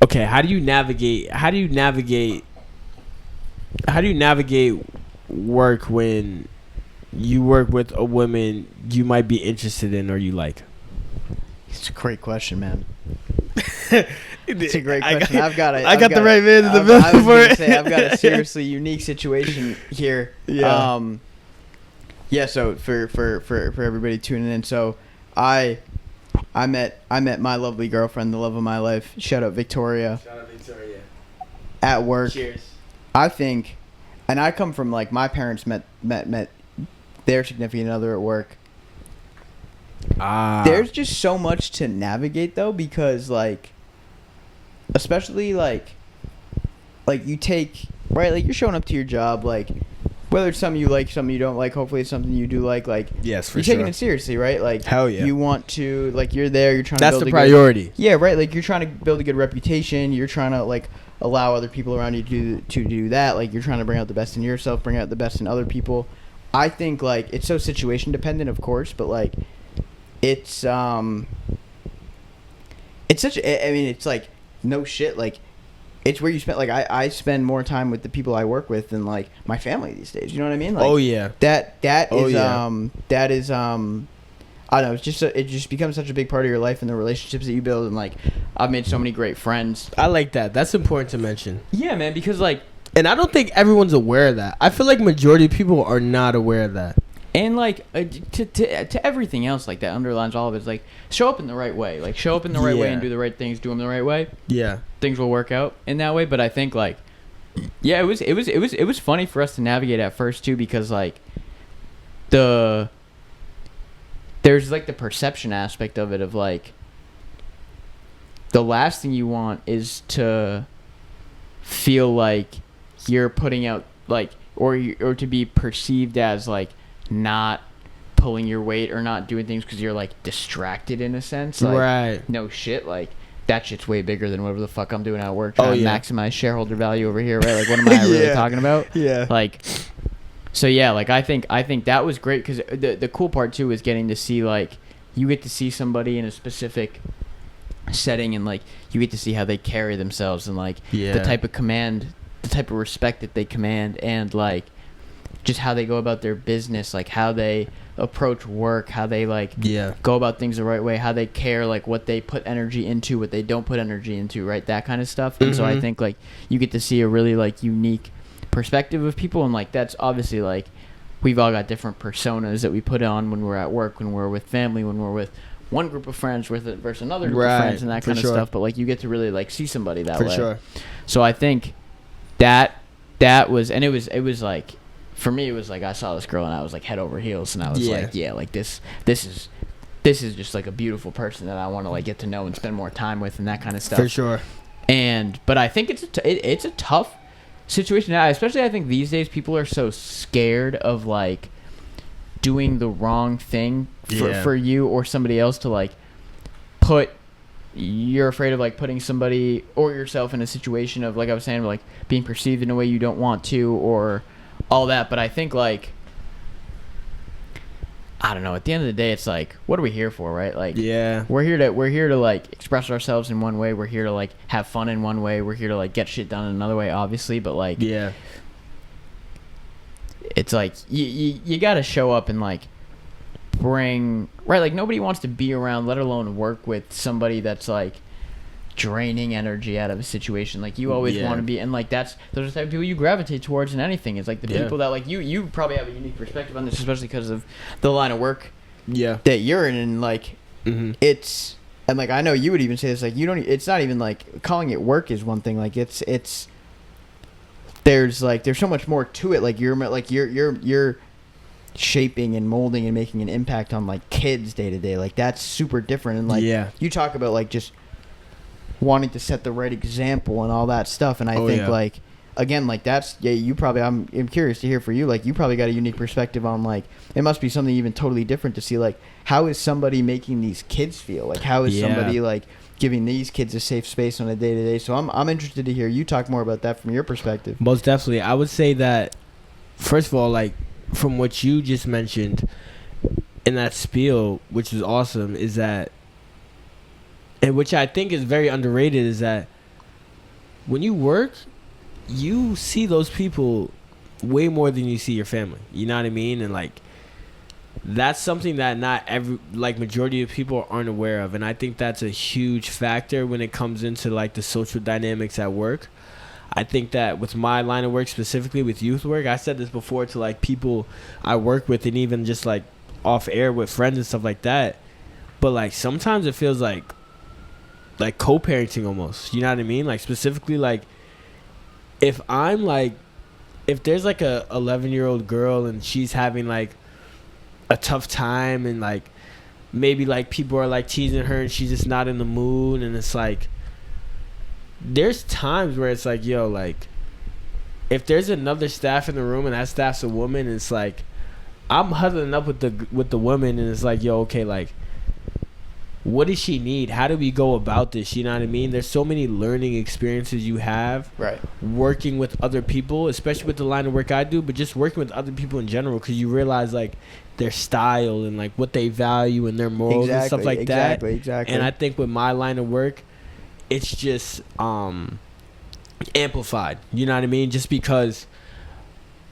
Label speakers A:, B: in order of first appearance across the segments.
A: okay, how do you navigate work when you work with a woman you might be interested in or you like?
B: It's a great question, man. It's a great question.
A: I got the right man in the middle
B: I was
A: for
B: gonna
A: it.
B: say I've got a seriously unique situation here.
A: Yeah.
B: Yeah. So for everybody tuning in, so I met my lovely girlfriend, the love of my life. Shout out Victoria. At work.
A: Cheers.
B: I think, and I come from like my parents met their significant other at work. There's just so much to navigate though, because like, especially like you take, right, like you're showing up to your job, like whether it's something you like, something you don't like, hopefully it's something you do like
A: yes, for
B: you're
A: sure.
B: taking it seriously, right? Like,
A: hell yeah.
B: You want to, like, you're there, you're trying to
A: That's
B: build
A: the
B: a
A: priority.
B: Good, yeah, right. Like you're trying to build a good reputation. You're trying to like allow other people around you to do that. Like you're trying to bring out the best in yourself, bring out the best in other people. I think like it's so situation dependent, of course, but like it's such. I mean, it's like no shit. Like it's where you spend. Like I spend more time with the people I work with than like my family these days. You know what I mean? Like,
A: oh yeah.
B: That is I don't know. It just becomes such a big part of your life and the relationships that you build, and like I've made so many great friends.
A: I like that. That's important to mention.
B: Yeah, man, because like,
A: and I don't think everyone's aware of that. I feel like majority of people are not aware of that.
B: And like to everything else, like that underlines all of it. Is like show up in the right way, like show up in the right way and do the right things, do them the right way.
A: Yeah,
B: things will work out in that way. But I think like, yeah, it was funny for us to navigate at first too, because like there's like the perception aspect of it, of like the last thing you want is to feel like you're putting out like or to be perceived as like not pulling your weight or not doing things because you're like distracted in a sense. Like,
A: right.
B: No shit. Like that shit's way bigger than whatever the fuck I'm doing at work. Trying to maximize shareholder value over here, right? Like what am I really talking about?
A: Yeah.
B: Like, so yeah, like I think that was great, because the cool part too is getting to see like you get to see somebody in a specific setting, and like you get to see how they carry themselves, and like the type of command, the type of respect that they command, and like just how they go about their business, like how they approach work, how they like go about things the right way, how they care, like what they put energy into, what they don't put energy into, right? That kind of stuff. And so I think like you get to see a really like unique perspective of people, and like that's obviously like we've all got different personas that we put on when we're at work, when we're with family, when we're with one group of friends versus another group of friends, and that kind of stuff. But like you get to really like see somebody that way. For sure. So I think that was, and it was like, for me it was like I saw this girl and I was like head over heels, and I was like, yeah, like this is just like a beautiful person that I want to like get to know and spend more time with, and that kind of stuff.
A: For sure.
B: But I think it's a tough situation now, especially I think these days people are so scared of like doing the wrong thing for you or somebody else, to like you're afraid of like putting somebody or yourself in a situation of, like I was saying, like being perceived in a way you don't want to, or all that. But I think like, I don't know, at the end of the day it's like, what are we here for, right? Like we're here to like express ourselves in one way, we're here to like have fun in one way, we're here to like get shit done in another way, obviously, but like it's like you gotta show up and like bring, right, like nobody wants to be around, let alone work with somebody that's like draining energy out of a situation. Like you always want to be, and like those are the type of people you gravitate towards in anything. It's like the people that like you probably have a unique perspective on this, especially because of the line of work that you're in, and like it's, and like I know you would even say this, like you don't, it's not even like calling it work is one thing, like it's there's so much more to it. Like you're shaping and molding and making an impact on like kids day to day. Like that's super different. And like you talk about like just wanting to set the right example and all that stuff. And I think like, again, like that's, you probably, I'm curious to hear for you, like you probably got a unique perspective on like, it must be something even totally different to see like, how is somebody making these kids feel? Like how is somebody like giving these kids a safe space on a day to day? So I'm interested to hear you talk more about that from your perspective.
A: Most definitely. I would say that, first of all, like from what you just mentioned in that spiel, which is awesome, is that, and which I think is very underrated, is that when you work, you see those people way more than you see your family. You know what I mean? And like, that's something that not every, like, majority of people aren't aware of. And I think that's a huge factor when it comes into like the social dynamics at work. I think that with my line of work, specifically with youth work, I said this before to like people I work with, and even just like off air with friends and stuff like that. But like sometimes it feels like co-parenting almost. You know what I mean? Like specifically, like if there's like a 11-year-old girl and she's having like a tough time, and like maybe like people are like teasing her and she's just not in the mood, and it's like there's times where it's like, yo, like if there's another staff in the room and that staff's a woman, it's like I'm huddling up with the woman, and it's like, yo, okay, like what does she need? How do we go about this? You know what I mean? There's so many learning experiences you have working with other people, especially with the line of work I do, but just working with other people in general, because you realize like their style and like what they value and their morals and stuff like that. Exactly. And I think with my line of work, it's just amplified. You know what I mean? Just because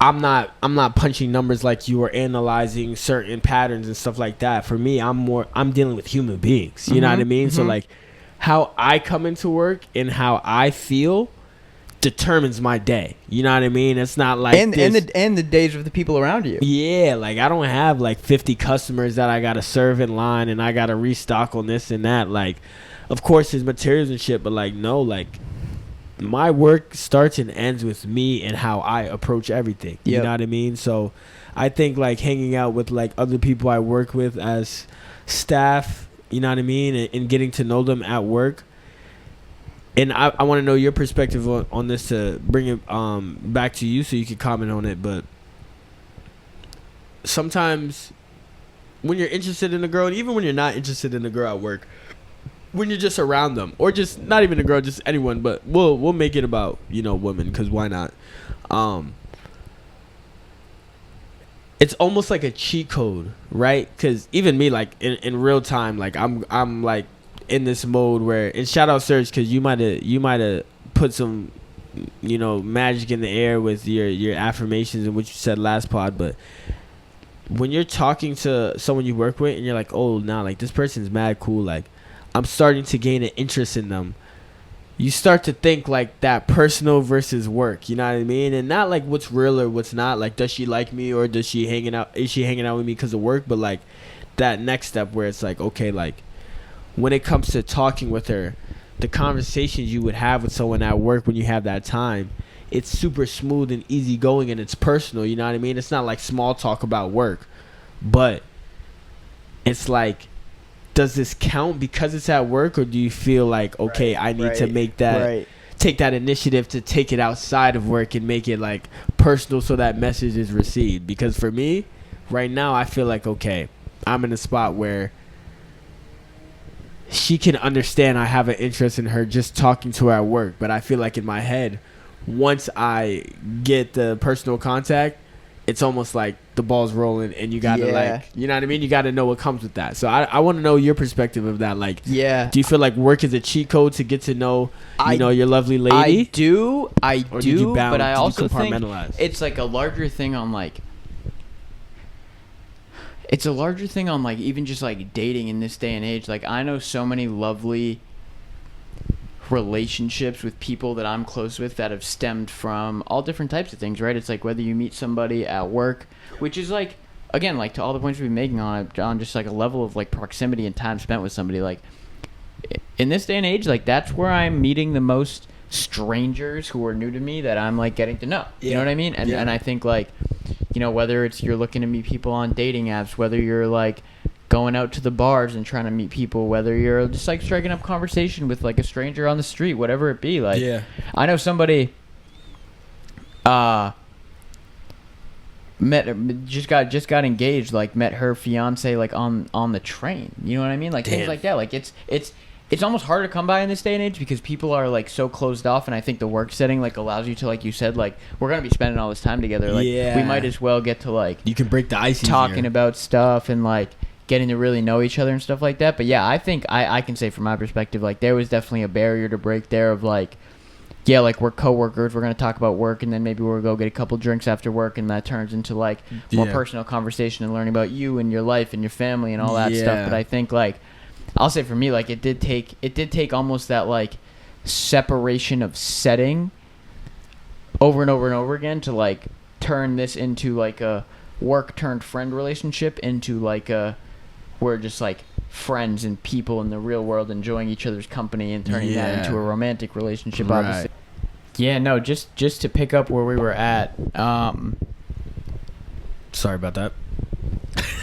A: I'm not punching numbers like you, or analyzing certain patterns and stuff like that. For me, I'm dealing with human beings. You know what I mean? So like how I come into work and how I feel determines my day. You know what I mean? It's not like
B: and the days of the people around you.
A: Yeah, like I don't have like 50 customers that I gotta serve in line and I gotta restock on this and that. Like, of course there's materials and shit, but like no, like my work starts and ends with me and how I approach everything. You know what I mean? So I think like hanging out with like other people I work with as staff, you know what I mean, and getting to know them at work. And I want to know your perspective on this, to bring it back to you so you can comment on it. But sometimes when you're interested in a girl, and even when you're not interested in a girl at work, when you're just around them, or just not even a girl, just anyone, but we'll make it about, you know, women, because why not? It's almost like a cheat code, right? Because even me, like in real time, like I'm like in this mode where, and shout out Serge, because you might have put some, you know, magic in the air with your affirmations and what you said last pod. But when you're talking to someone you work with and you're like, oh, nah, like this person's mad cool, like I'm starting to gain an interest in them, you start to think like that personal versus work, you know what I mean? And not like what's real or what's not, like does she like me, or is she hanging out with me because of work? But like that next step where it's like, okay, like when it comes to talking with her, the conversations you would have with someone at work when you have that time, it's super smooth and easygoing, and it's personal, you know what I mean? It's not like small talk about work, but it's like, does this count because it's at work, or do you feel like, okay, I need to make that, take that initiative to take it outside of work and make it like personal so that message is received? Because for me, right now, I feel like, okay, I'm in a spot where she can understand I have an interest in her just talking to her at work, but I feel like in my head, once I get the personal contact, it's almost like the ball's rolling, and you gotta like, you know what I mean? You gotta know what comes with that. So I want to know your perspective of that. Like, do you feel like work is a cheat code to get to know, you know, your lovely lady?
B: I do, but I also think it's like a larger thing on like, it's a larger thing on like even just like dating in this day and age. Like I know so many lovely relationships with people that I'm close with that have stemmed from all different types of things, right? It's like whether you meet somebody at work, which is like, again, like to all the points we've been making on just like a level of like proximity and time spent with somebody. Like in this day and age, like that's where I'm meeting the most strangers who are new to me that I'm like getting to know. You know what I mean? And and I think like, you know, whether it's you're looking to meet people on dating apps, whether you're like going out to the bars and trying to meet people, whether you're just like striking up conversation with like a stranger on the street, whatever it be. Like, I know somebody just got engaged, like met her fiance like on the train. You know what I mean? Like things like that. Like it's almost harder to come by in this day and age because people are like so closed off, and I think the work setting like allows you to, like you said, like we're gonna be spending all this time together. Like we might as well get to like,
A: you can break the ice
B: talking about stuff and like getting to really know each other and stuff like that. But yeah, I think I can say from my perspective, like there was definitely a barrier to break there of like, yeah, like we're coworkers, we're going to talk about work, and then maybe we'll go get a couple drinks after work, and that turns into like more personal conversation and learning about you and your life and your family and all that stuff. But I think like I'll say for me, like it did take almost that like separation of setting over and over and over again to like turn this into like a work turned friend relationship into like a we're just like friends and people in the real world enjoying each other's company and turning that into a romantic relationship, obviously. Yeah, no, just to pick up where we were at.
A: Sorry about that.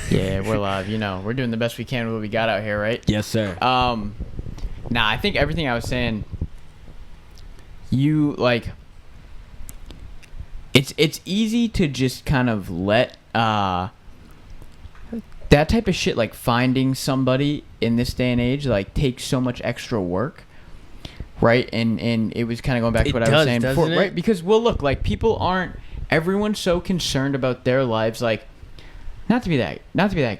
B: Yeah, we're live. You know, we're doing the best we can with what we got out here, right?
A: Yes, sir.
B: Nah, I think everything I was saying, you like. It's easy to just kind of let that type of shit, like finding somebody in this day and age, like takes so much extra work, right? And it was kind of going back to what I was saying before, right? Because well, look, like everyone's so concerned about their lives, like not to be that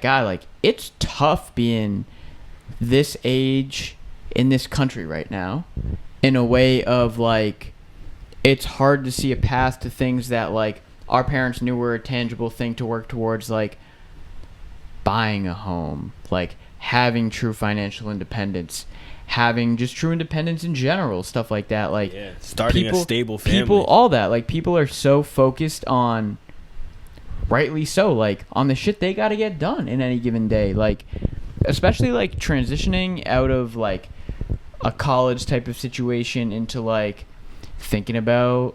B: guy, like it's tough being this age in this country right now, in a way of like it's hard to see a path to things that like our parents knew were a tangible thing to work towards, like buying a home, like having true financial independence, having just true independence in general, stuff like that. Like
A: starting a stable family.
B: People, all that. Like people are so focused on, rightly so, like on the shit they got to get done in any given day. Like especially like transitioning out of like a college type of situation into like thinking about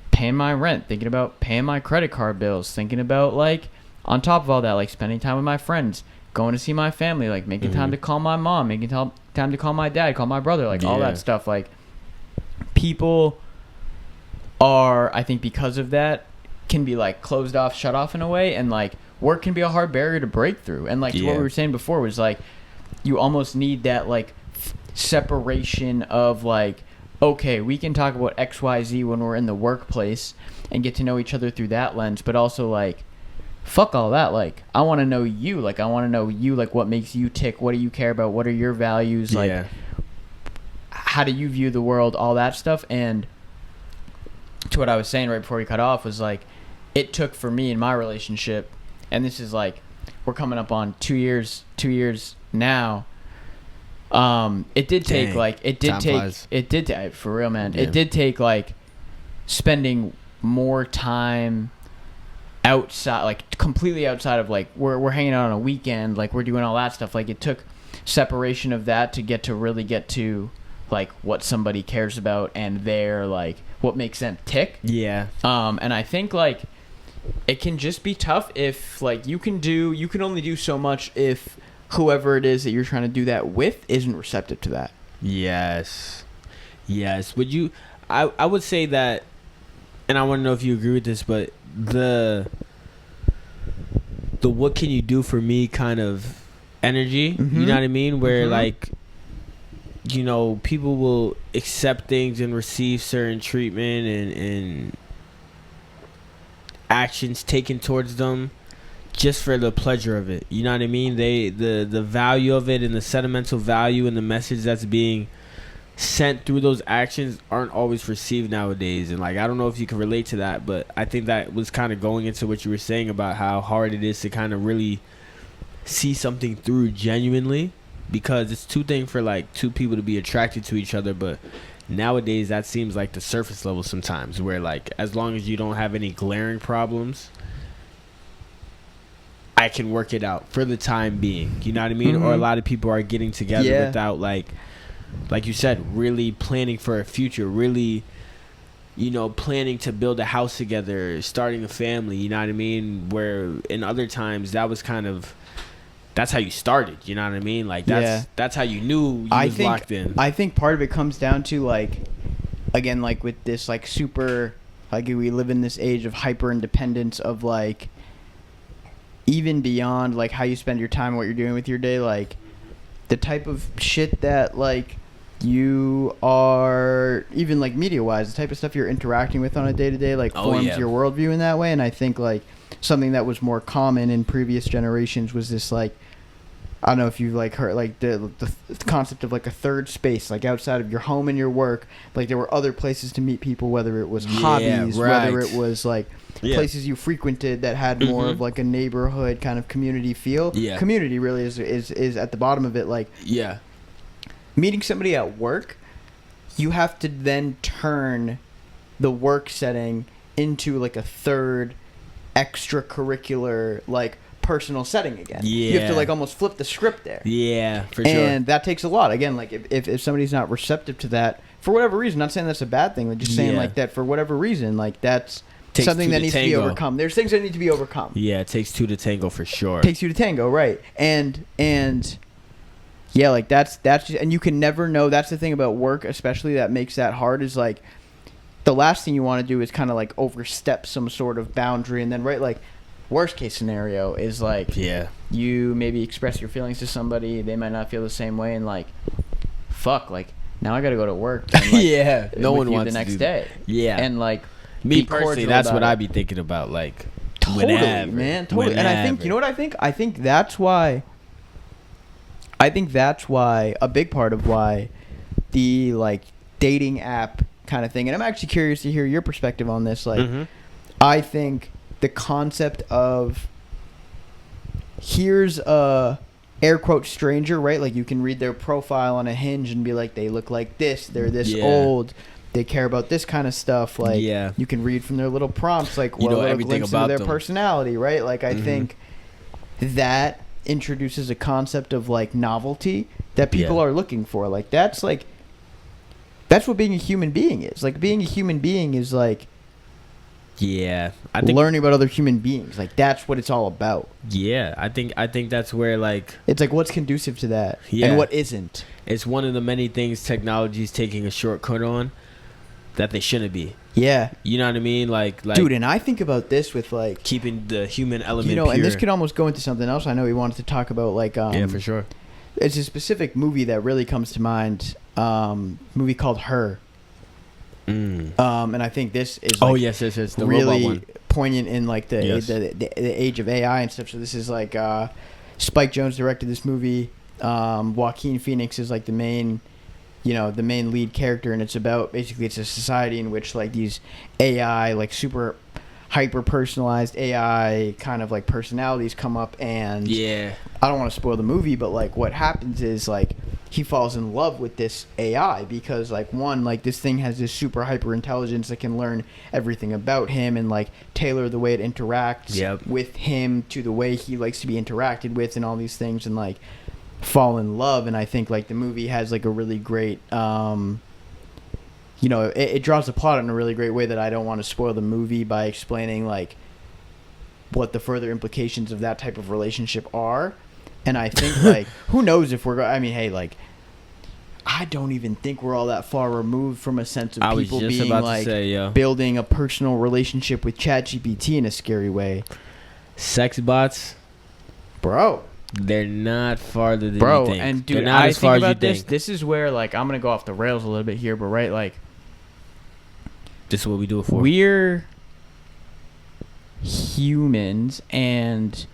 B: paying my rent, thinking about paying my credit card bills, thinking about like on top of all that, like spending time with my friends, going to see my family, like making time to call my mom, making time to call my dad, call my brother, like all that stuff. Like people are, I think because of that, can be like closed off, shut off in a way, and like work can be a hard barrier to break through. And like to what we were saying before was like you almost need that like separation of like, okay, we can talk about XYZ when we're in the workplace and get to know each other through that lens, but also like fuck all that. Like I want to know you, like I want to know you, like what makes you tick, what do you care about, what are your values, like how do you view the world, all that stuff. And to what I was saying right before we cut off was like it took for me in my relationship, and this is like we're coming up on 2 years now. It did take like for real, man. It did take like spending more time outside, like completely outside of like we're hanging out on a weekend, like we're doing all that stuff. Like it took separation of that to really get to like what somebody cares about and their like what makes them tick. And I think like it can just be tough if like you can only do so much if whoever it is that you're trying to do that with isn't receptive to that.
A: Yes. Would you I would say that, and I want to know if you agree with this, but the what can you do for me kind of energy, you know what I mean, where like, you know, people will accept things and receive certain treatment and actions taken towards them just for the pleasure of it, you know what I mean. The value of it and the sentimental value and the message that's being sent through those actions aren't always received nowadays. And like I don't know if you can relate to that, but I think that was kind of going into what you were saying about how hard it is to kind of really see something through genuinely, because it's two things for like two people to be attracted to each other, but nowadays that seems like the surface level sometimes, where like as long as you don't have any glaring problems, I can work it out for the time being, you know what I mean. Or a lot of people are getting together without like you said, really planning for a future, really, you know, planning to build a house together, starting a family, you know what I mean? Where in other times that was kind of, that's how you started, you know what I mean? Like that's how you knew you was locked in.
B: I think part of it comes down to like, again, like with this like super, like we live in this age of hyper independence of like, even beyond like how you spend your time, what you're doing with your day, like the type of shit that like you are, even like media wise, the type of stuff you're interacting with on a day to day, like forms your worldview in that way. And I think like something that was more common in previous generations was this like I don't know if you've like heard like the concept of like a third space, like outside of your home and your work. Like there were other places to meet people, whether it was hobbies, whether it was like places you frequented that had more of like a neighborhood kind of community feel. Yeah. Community really is at the bottom of it. Like meeting somebody at work, you have to then turn the work setting into like a third extracurricular like personal setting again. You have to like almost flip the script there.
A: For sure.
B: And that takes a lot. Again, like if somebody's not receptive to that for whatever reason, not saying that's a bad thing, but just saying like that for whatever reason, like that's something that needs to be overcome. There's things that need to be overcome.
A: Yeah, it takes two to tango for sure.
B: Takes two to tango, right? And yeah, like that's just, and you can never know. That's the thing about work, especially that makes that hard. Is like the last thing you want to do is kind of like overstep some sort of boundary, and then like. Worst case scenario is like you maybe express your feelings to somebody, they might not feel the same way, and like fuck, like now I gotta go to work and, like,
A: no one wants
B: the next
A: to
B: day and like
A: me personally that's what I'd be thinking about, like
B: totally man totally whenever. And I think you know what I think that's why a big part of why the like dating app kind of thing, and I'm actually curious to hear your perspective on this, like I think the concept of here's a air quote stranger, right? Like you can read their profile on a Hinge and be like, they look like this, they're this old, they care about this kind of stuff. Like you can read from their little prompts, like what a glimpse into their personality, right? Like I think that introduces a concept of like novelty that people are looking for. Like that's what being a human being is. Like being a human being is like
A: I think
B: learning about other human beings, like that's what it's all about.
A: I think that's where like
B: it's like what's conducive to that and what isn't.
A: It's one of the many things technology's taking a shortcut on that they shouldn't be. You know what I mean? Like
B: dude, and I think about this with like
A: keeping the human element
B: pure.
A: and
B: this could almost go into something else. I know we wanted to talk about like
A: for sure.
B: It's a specific movie that really comes to mind. Movie called Her. And I think this is like
A: the
B: really poignant in like the age of AI and stuff. So this is like Spike Jonze directed this movie. Joaquin Phoenix is like the main lead character, and it's about basically it's a society in which like these AI like super hyper personalized AI kind of like personalities come up, and I don't want to spoil the movie, but like what happens is like he falls in love with this AI because like one, like this thing has this super hyper intelligence that can learn everything about him and like tailor the way it interacts with him to the way he likes to be interacted with and all these things, and like fall in love. And I think like the movie has like a really great it draws the plot in a really great way that I don't want to spoil the movie by explaining like what the further implications of that type of relationship are. And I think like who knows if we're I mean, hey, like I don't even think we're all that far removed from a sense of people being like building a personal relationship with ChatGPT in a scary way.
A: Sex bots,
B: bro,
A: they're not farther than you think.
B: And dude, I think about this. This is where like I'm gonna go off the rails a little bit here, but right, like
A: this is what we do it for.
B: We're humans, and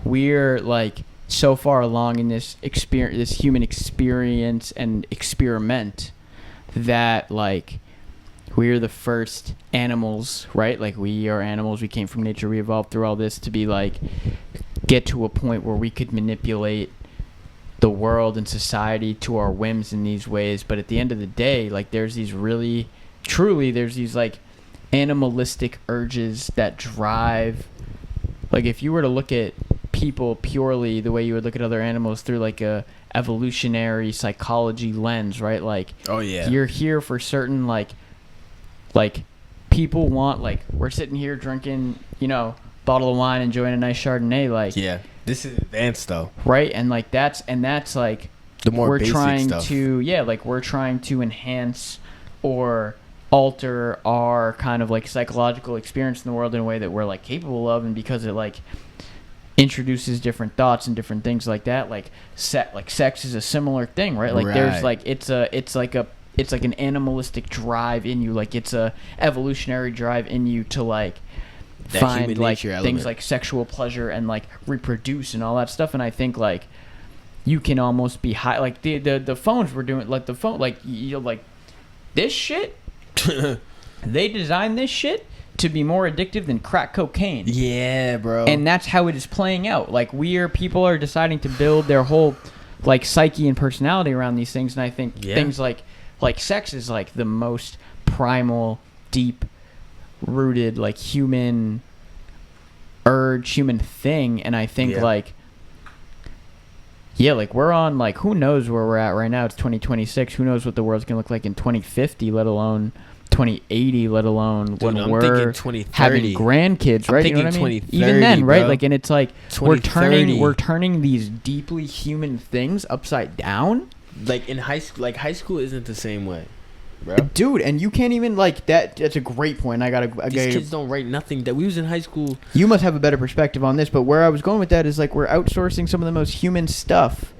B: we're like so far along in this experience, this human experience and experiment, that like we're the first animals, right? Like we are animals. We came from nature. We evolved through all this to be like get to a point where we could manipulate the world and society to our whims in these ways. But at the end of the day, like there's these really, truly, there's these like animalistic urges that drive. Like if you were to look at people purely the way you would look at other animals through like a evolutionary psychology lens, right? Like you're here for certain like people want, like we're sitting here drinking, bottle of wine, enjoying a nice Chardonnay, like
A: this is advanced though,
B: right? And like that's like
A: the more
B: we're
A: basic
B: trying
A: stuff.
B: We're trying to enhance or alter our kind of like psychological experience in the world in a way that we're like capable of, and because it like introduces different thoughts and different things like that, like sex is a similar thing, right? Like there's like it's like an animalistic drive in you, like it's a evolutionary drive in you to like
A: that
B: find like things like sexual pleasure and like reproduce and all that stuff. And I think like you can almost be high. Like the phones were doing, like the phone, like you like this shit. They designed this shit to be more addictive than crack cocaine.
A: Yeah, bro.
B: And that's how it is playing out. Like people are deciding to build their whole like psyche and personality around these things, and I think things like sex is like the most primal, deep rooted like human urge, human thing. And I think like like we're on like, who knows where we're at right now. It's 2026. Who knows what the world's gonna look like in 2050, let alone 2080, let alone when we're having grandkids, right? You know what I mean? Even then, right? Like, and it's like we're turning these deeply human things upside down.
A: Like in high school isn't the same way, bro.
B: Dude, and you can't even like that. That's a great point.
A: These kids don't write nothing. That we was in high school.
B: You must have a better perspective on this, but where I was going with that is like we're outsourcing some of the most human stuff.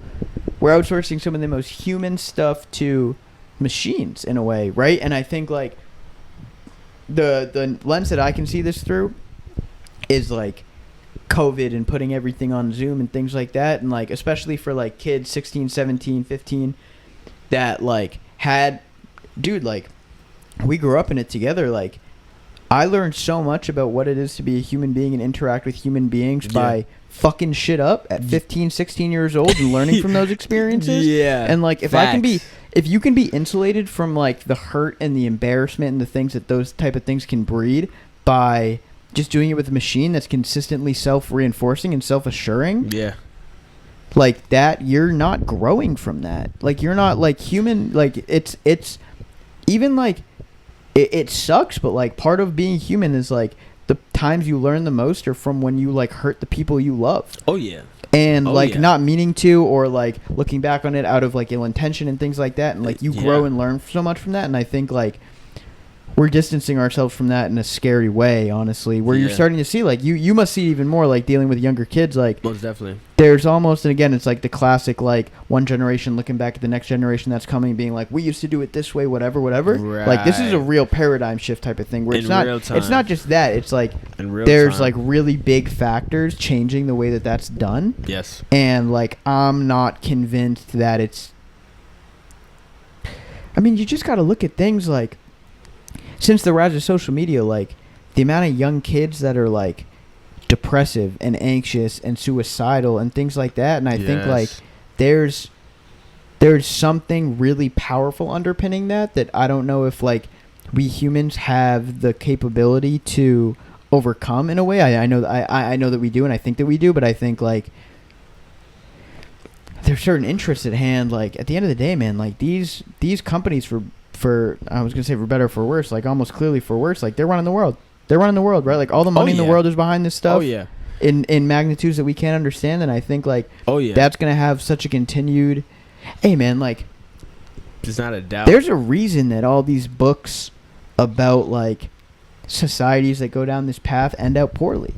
B: We're outsourcing some of the most human stuff to machines in a way, right? And I think like the lens that I can see this through is like COVID and putting everything on Zoom and things like that, and like especially for like kids 16, 17, 15 that like had, dude, like we grew up in it together. Like I learned so much about what it is to be a human being and interact with human beings by fucking shit up at 15, 16 years old and learning from those experiences. And like if you can be insulated from like the hurt and the embarrassment and the things that those type of things can breed by just doing it with a machine that's consistently self-reinforcing and self-assuring. Like that, you're not growing from that. Like you're not like human. Like it's even like it sucks, but like part of being human is like the times you learn the most are from when you like hurt the people you love. And not meaning to, or like looking back on it out of like ill intention and things like that, and like you grow and learn so much from that. And I think like we're distancing ourselves from that in a scary way, honestly, where you're starting to see like you must see even more like dealing with younger kids. Like
A: most definitely
B: there's almost, and again it's like the classic like one generation looking back at the next generation that's coming being like, we used to do it this way, whatever
A: right.
B: Like this is a real paradigm shift type of thing where it's not just that, it's like there's like really big factors changing the way that that's done. And like I'm not convinced that it's, I mean, you just got to look at things like since the rise of social media, like the amount of young kids that are like depressive and anxious and suicidal and things like that. And I think like there's something really powerful underpinning that I don't know if like we humans have the capability to overcome in a way. I know that we do, and I think that we do, but I think like there's certain interests at hand. Like at the end of the day, man, like these companies for I was gonna say for better or for worse, like almost clearly for worse, like they're running the world, right? Like all the money in the world is behind this stuff in magnitudes that we can't understand. And I think like that's gonna have such a continued, hey man, like
A: there's not a doubt,
B: there's a reason that all these books about like societies that go down this path end out poorly.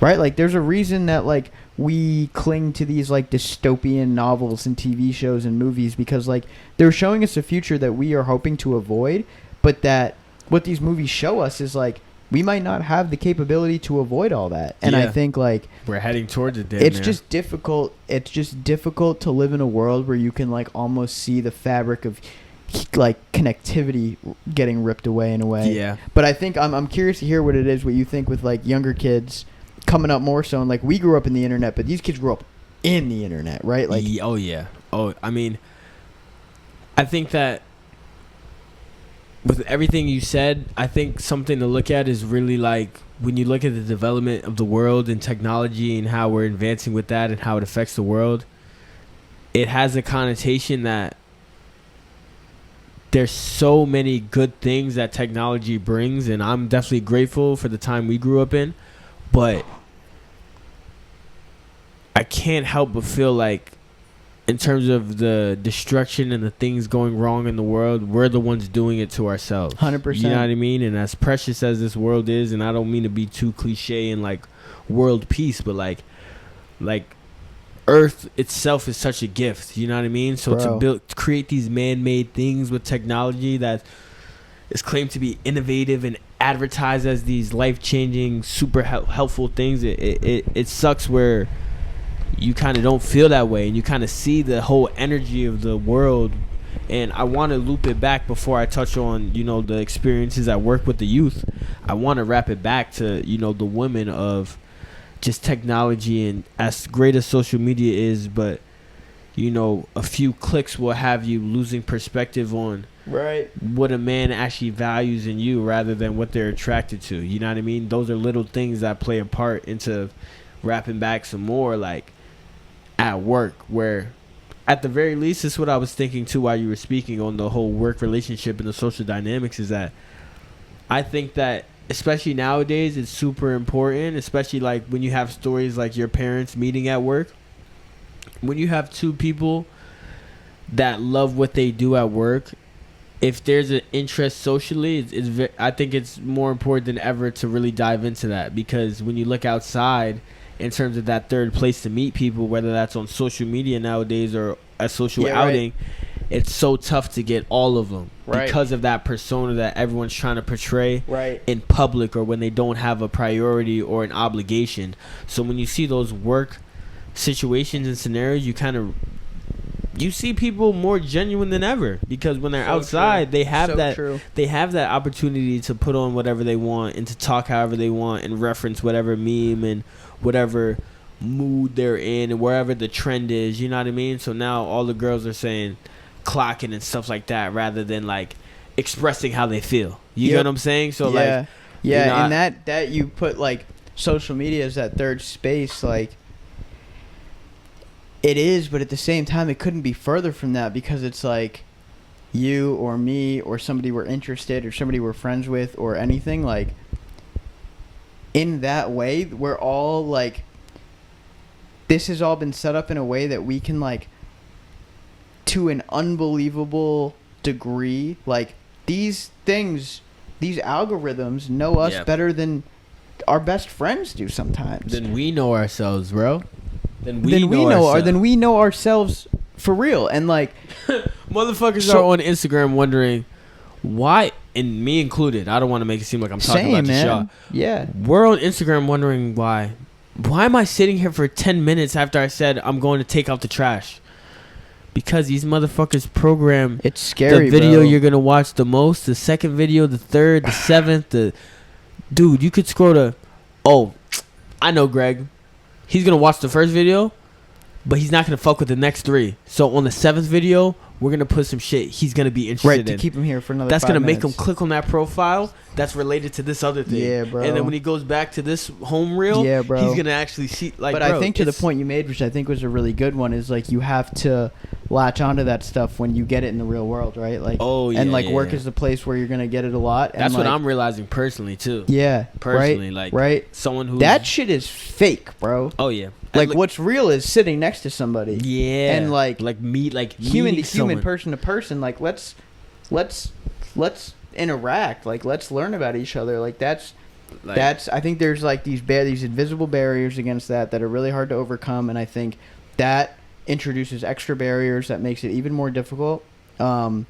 B: Right? Like there's a reason that like we cling to these like dystopian novels and TV shows and movies, because like they're showing us a future that we are hoping to avoid, but that what these movies show us is like we might not have the capability to avoid all that. And I think like
A: we're heading towards it.
B: It's just difficult to live in a world where you can like almost see the fabric of like connectivity getting ripped away in a way. But I think I'm curious to hear what it is, what you think with like younger kids coming up more so, and like we grew up in the internet, but these kids grew up in the internet, right? Like
A: I mean, I think that with everything you said, I think something to look at is really like when you look at the development of the world and technology and how we're advancing with that and how it affects the world, it has a connotation that there's so many good things that technology brings, and I'm definitely grateful for the time we grew up in, but I can't help but feel like in terms of the destruction and the things going wrong in the world, we're the ones doing it to ourselves.
B: 100%.
A: You know what I mean? And as precious as this world is, and I don't mean to be too cliche and like world peace, but like Earth itself is such a gift. You know what I mean? So to create these man-made things with technology that is claimed to be innovative and advertised as these life-changing, super helpful things, it sucks where you kind of don't feel that way, and you kind of see the whole energy of the world. And I want to loop it back before I touch on, the experiences at work with the youth. I want to wrap it back to, the women of just technology, and as great as social media is, but a few clicks will have you losing perspective on
B: right
A: what a man actually values in you rather than what they're attracted to. You know what I mean? Those are little things that play a part into wrapping back some more, like at work, where at the very least, this is what I was thinking too while you were speaking on the whole work relationship and the social dynamics, is that I think that especially nowadays it's super important, especially like when you have stories like your parents meeting at work. When you have two people that love what they do at work, if there's an interest socially, I think it's more important than ever to really dive into that, because when you look outside in terms of that third place to meet people, whether that's on social media nowadays or a social outing, it's so tough to get all of them because of that persona that everyone's trying to portray in public, or when they don't have a priority or an obligation. So when you see those work situations and scenarios, you see people more genuine than ever, because when they're outside, they have they have that opportunity to put on whatever they want and to talk however they want and reference whatever meme and whatever mood they're in and wherever the trend is. You know what I mean? So now all the girls are saying clocking and stuff like that rather than like expressing how they feel. You know what I'm saying? So and
B: that you put like social media as that third space, like it is, but at the same time it couldn't be further from that, because it's like you or me or somebody we're interested or somebody we're friends with or anything, like in that way we're all like, this has all been set up in a way that we can, like, to an unbelievable degree, like these things, these algorithms know us better than our best friends do sometimes.
A: Then we know ourselves, bro. Then we know
B: ourselves for real. And like
A: motherfuckers are on Instagram wondering why, and me included, I don't want to make it seem like I'm talking about the show.
B: Yeah.
A: We're on Instagram wondering why am I sitting here for 10 minutes after I said I'm going to take out the trash? Because these motherfuckers program
B: it's scary,
A: the video,
B: bro.
A: You're going to watch the most, the second video, the third, the seventh, dude, you could scroll to, I know Greg. He's going to watch the first video, but he's not going to fuck with the next 3. So on the 7th video, we're going to put some shit he's going to be interested in.
B: To keep him here for another
A: That's
B: 5
A: going to make
B: minutes.
A: him click on that profile that's related to this other thing.
B: Yeah, bro.
A: And then when he goes back to this home reel, he's going to actually see, like,
B: but I think to the point you made, which I think was a really good one, is like you have to latch onto that stuff when you get it in the real world, right? Like, work is the place where you're going to get it a lot. And
A: that's
B: what
A: I'm realizing personally, too.
B: Yeah.
A: Personally,
B: right?
A: Someone who...
B: That shit is fake, bro.
A: Oh, yeah.
B: Like, what's real is sitting next to somebody.
A: Yeah.
B: And like
A: human
B: to human, person to person. Like, let's interact. Like, let's learn about each other. Like, that's I think there's like these invisible barriers against that are really hard to overcome, and I think that introduces extra barriers that makes it even more difficult. But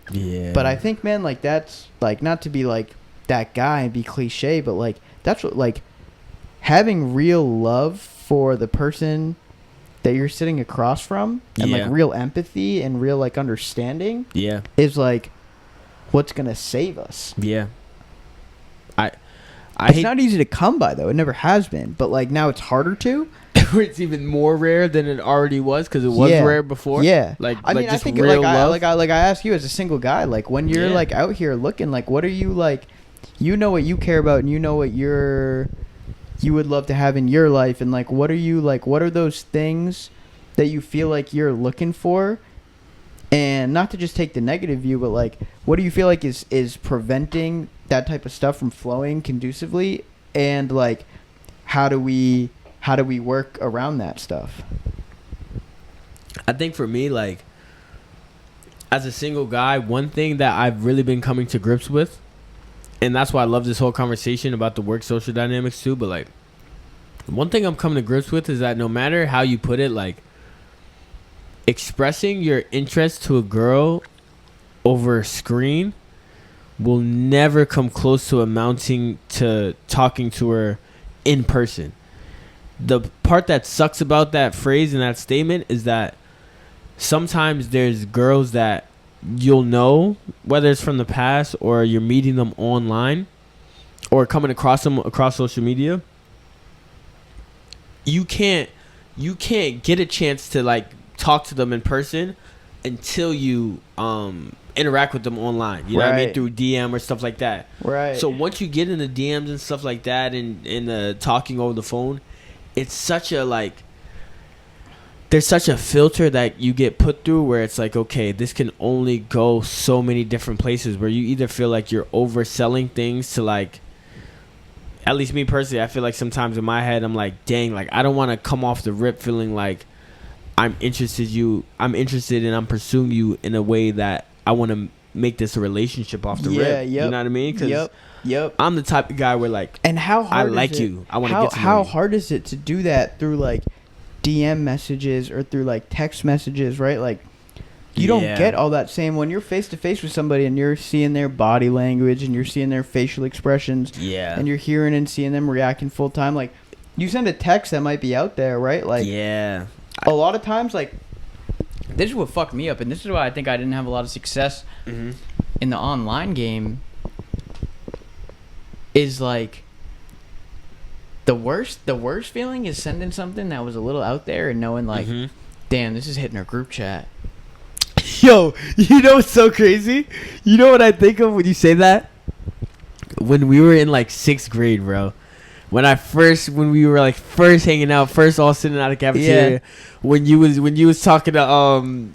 B: I think, man, like, that's like, not to be like that guy and be cliche, but like that's what, like, having real love for the person that you're sitting across from, and like real empathy and real like understanding is like what's gonna save us. It's not easy to come by, though. It never has been, but like now it's harder to.
A: It's even more rare than it already was, because it was rare before.
B: Like, I mean, I think real love. I ask you as a single guy, like, when you're like out here looking, like, what are you like? You know what you care about, and you know what you would love to have in your life, and like, what are you like? What are those things that you feel like you're looking for? And not to just take the negative view, but like, what do you feel like is preventing that type of stuff from flowing conducively? And like, how do we work around that stuff?
A: I think for me, like, as a single guy, one thing that I've really been coming to grips with, and that's why I love this whole conversation about the work social dynamics too, but like, one thing I'm coming to grips with is that no matter how you put it, like, expressing your interest to a girl over a screen will never come close to amounting to talking to her in person. the part that sucks about that phrase and that statement is that sometimes there's girls that you'll know, whether it's from the past or you're meeting them online or coming across them across social media. You can't get a chance to like talk to them in person until you interact with them online. You know what I mean? Through DM or stuff like that.
B: Right.
A: So once you get into DMs and stuff like that and talking over the phone, it's such a like there's such a filter that you get put through where it's like, okay, this can only go so many different places, where you either feel like you're overselling things to like, at least me personally, I feel like sometimes in my head I'm like, dang, like I don't want to come off the rip feeling like I'm interested and I'm pursuing you in a way that I want to make this a relationship off the rip. You know what I mean? Because I'm the type of guy where like,
B: and how hard
A: I like
B: is it,
A: you. I want to get to know
B: how
A: you.
B: hard is it to do that through like DM messages or through like text messages, right? Like you don't get all that same when you're face to face with somebody and you're seeing their body language and you're seeing their facial expressions. Yeah. And you're hearing and seeing them reacting full time. Like you send a text that might be out there, right? Like a lot of times, like this is what fucked me up, and this is why I think I didn't have a lot of success in the online game. Is like the worst feeling is sending something that was a little out there and knowing like, damn, this is hitting our group chat.
A: Yo, you know what's so crazy? You know what I think of when you say that? When we were in like 6th grade, bro. When we were like first hanging out, first all sitting out of the cafeteria, when you was talking to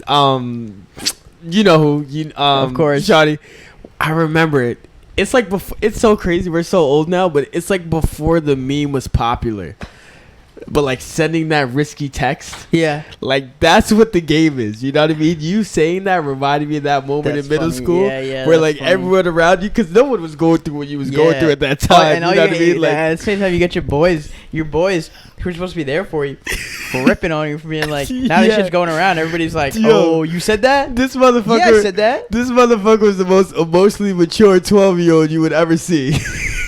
A: you know who,
B: of course,
A: Shawty. I remember it. It's like before. It's so crazy. We're so old now, but it's like before the meme was popular. But like sending that risky text, like that's what the game is. You know what I mean? You saying that reminded me of that moment in middle school, where like everyone around you, because no one was going through what you was going through at that time.
B: And
A: you know what I mean? Like
B: at the same time, you get your boys who are supposed to be there for you, ripping on you for being like, now this shit's going around. Everybody's like, oh, you said that?
A: This motherfucker.
B: Yeah, I said that.
A: This motherfucker was the most emotionally mature 12-year-old you would ever see.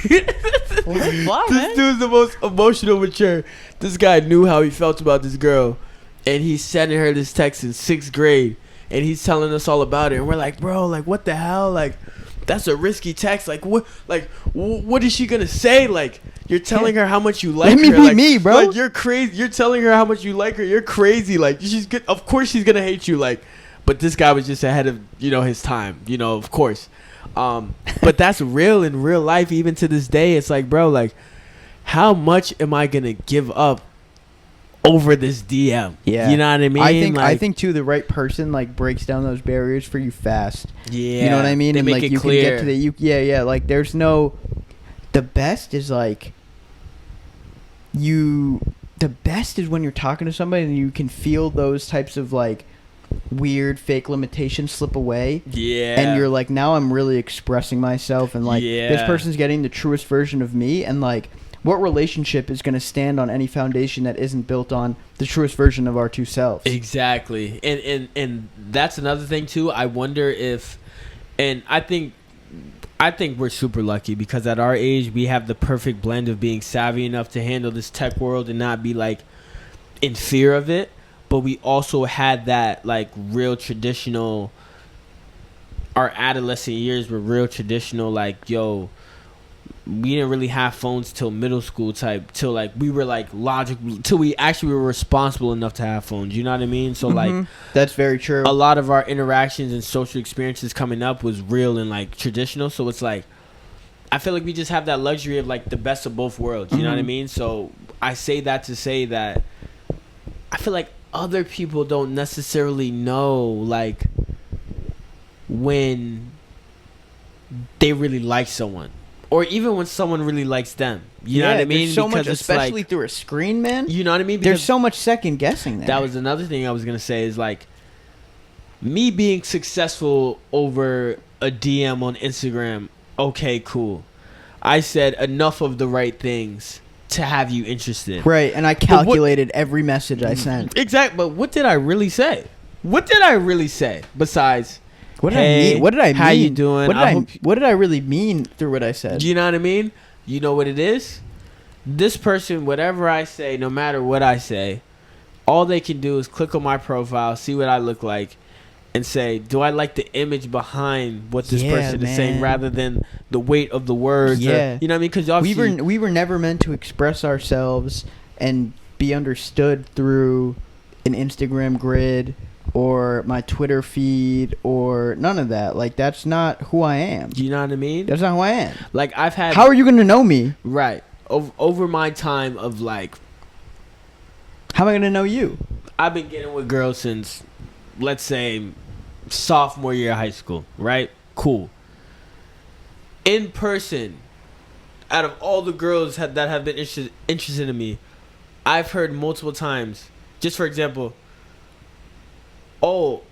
A: This dude's the most emotional mature. This guy knew how he felt about this girl, and he's sending her this text in 6th grade, and he's telling us all about it. And we're like, bro, like what the hell? Like that's a risky text. Like what is she gonna say? Like you're telling her how much you like her. Like
B: me, bro.
A: Like you're crazy. You're telling her how much you like her. You're crazy. Like she's good. Of course she's gonna hate you. Like, but this guy was just ahead of his time. Of course. But that's real in real life. Even to this day, it's like, bro, like how much am I gonna give up over this DM?
B: Yeah,
A: you know what I mean.
B: I think too, the right person like breaks down those barriers for you fast.
A: Yeah,
B: you know what I mean.
A: They
B: and
A: make
B: like
A: it
B: you
A: clear.
B: can get to the like there's no. The best is like the best is when you're talking to somebody and you can feel those types of like weird fake limitations slip away. Yeah. And you're like, now I'm really expressing myself, and like this person's getting the truest version of me, and like what relationship is going to stand on any foundation that isn't built on the truest version of our two selves?
A: Exactly. And that's another thing too. I wonder if, and I think we're super lucky because at our age we have the perfect blend of being savvy enough to handle this tech world and not be like in fear of it, but we also had that like real traditional, our adolescent years were real traditional, like, yo, we didn't really have phones till middle school type, till like we were like logical, till we actually were responsible enough to have phones. You know what I mean? So like
B: that's very true.
A: A lot of our interactions and social experiences coming up was real and like traditional. So it's like I feel like we just have that luxury of like the best of both worlds. You know what I mean? So I say that to say that I feel like other people don't necessarily know like when they really like someone. Or even when someone really likes them. You know what I mean?
B: There's so
A: because
B: much, especially like, through a screen, man.
A: You know what I mean?
B: There's so much second guessing there.
A: That was another thing I was going to say is like, me being successful over a DM on Instagram, okay, cool. I said enough of the right things to have you interested.
B: Right, and I calculated every message I sent.
A: Exactly, but what did I really say? What did I really say besides...
B: What did I mean? What did I mean?
A: How you doing?
B: What did I really mean through what I said?
A: You know what I mean? You know what it is? this person, whatever I say, no matter what I say, all they can do is click on my profile, see what I look like, and say, do I like the image behind what this person is saying rather than the weight of the words?
B: Yeah.
A: Or, you know what I mean? Because
B: we were never meant to express ourselves and be understood through an Instagram grid or my Twitter feed or none of that. Like, that's not who I am.
A: You know what I mean?
B: That's not who I am.
A: Like, I've had...
B: How are you going to know me?
A: Right. Over my time of, like...
B: How am I going to know you?
A: I've been getting with girls since, let's say, sophomore year of high school, right? Cool. In person, out of all the girls that have been interested in me, I've heard multiple times, just for example, oh,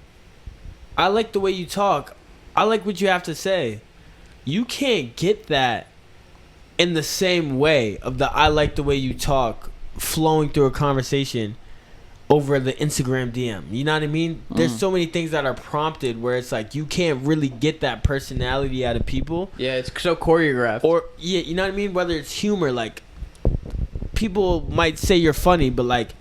A: I like the way you talk. I like what you have to say. You can't get that in the same way of the I like the way you talk flowing through a conversation over the Instagram DM. You know what I mean? There's so many things that are prompted where it's like you can't really get that personality out of people.
B: Yeah, it's so choreographed.
A: Or, yeah, you know what I mean? Whether it's humor, like, people might say you're funny, but, like,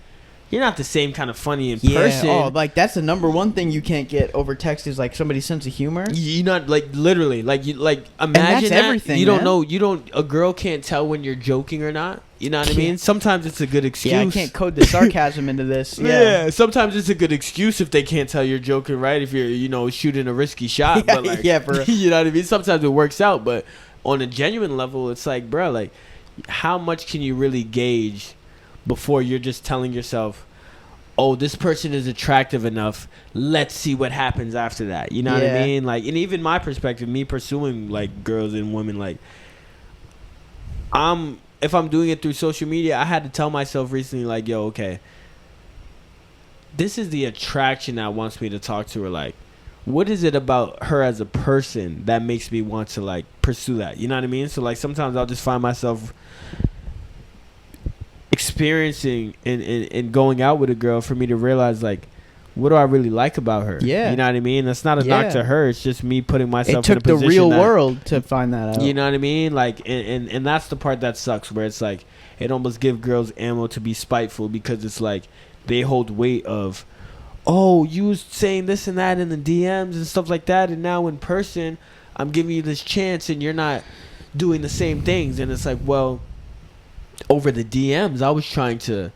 A: you're not the same kind of funny in person.
B: Oh, like, that's the number one thing you can't get over text is, like, somebody's sense of humor.
A: You're not, like, literally, like, you, like, imagine that.
B: Everything,
A: you don't
B: man.
A: know, a girl can't tell when you're joking or not. You know what I mean? Sometimes it's a good excuse.
B: Yeah, I can't code the sarcasm into this.
A: Yeah, sometimes it's a good excuse if they can't tell you're joking, right? If you're, shooting a risky shot.
B: Yeah,
A: but like,
B: yeah, bro.
A: You know what I mean? Sometimes it works out, but on a genuine level, it's like, bro, like, how much can you really gauge before you're just telling yourself, oh, this person is attractive enough, let's see what happens after that. You know what I mean? Like, and even my perspective, me pursuing, like, girls and women, like, if I'm doing it through social media, I had to tell myself recently, like, yo, okay, this is the attraction that wants me to talk to her. Like, what is it about her as a person that makes me want to, like, pursue that? You know what I mean? So, like, sometimes I'll just find myself experiencing and going out with a girl for me to realize, like, what do I really like about her?
B: Yeah.
A: You know what I mean? That's not a knock to her. It's just me putting myself in a
B: position. It took the real world to find that out.
A: You know what I mean? Like, and that's the part that sucks, where it's like, it almost gives girls ammo to be spiteful, because it's like, they hold weight of, oh, you was saying this and that in the DMs and stuff like that, and now in person, I'm giving you this chance and you're not doing the same things. And it's like, well, over the DMs, I was trying to...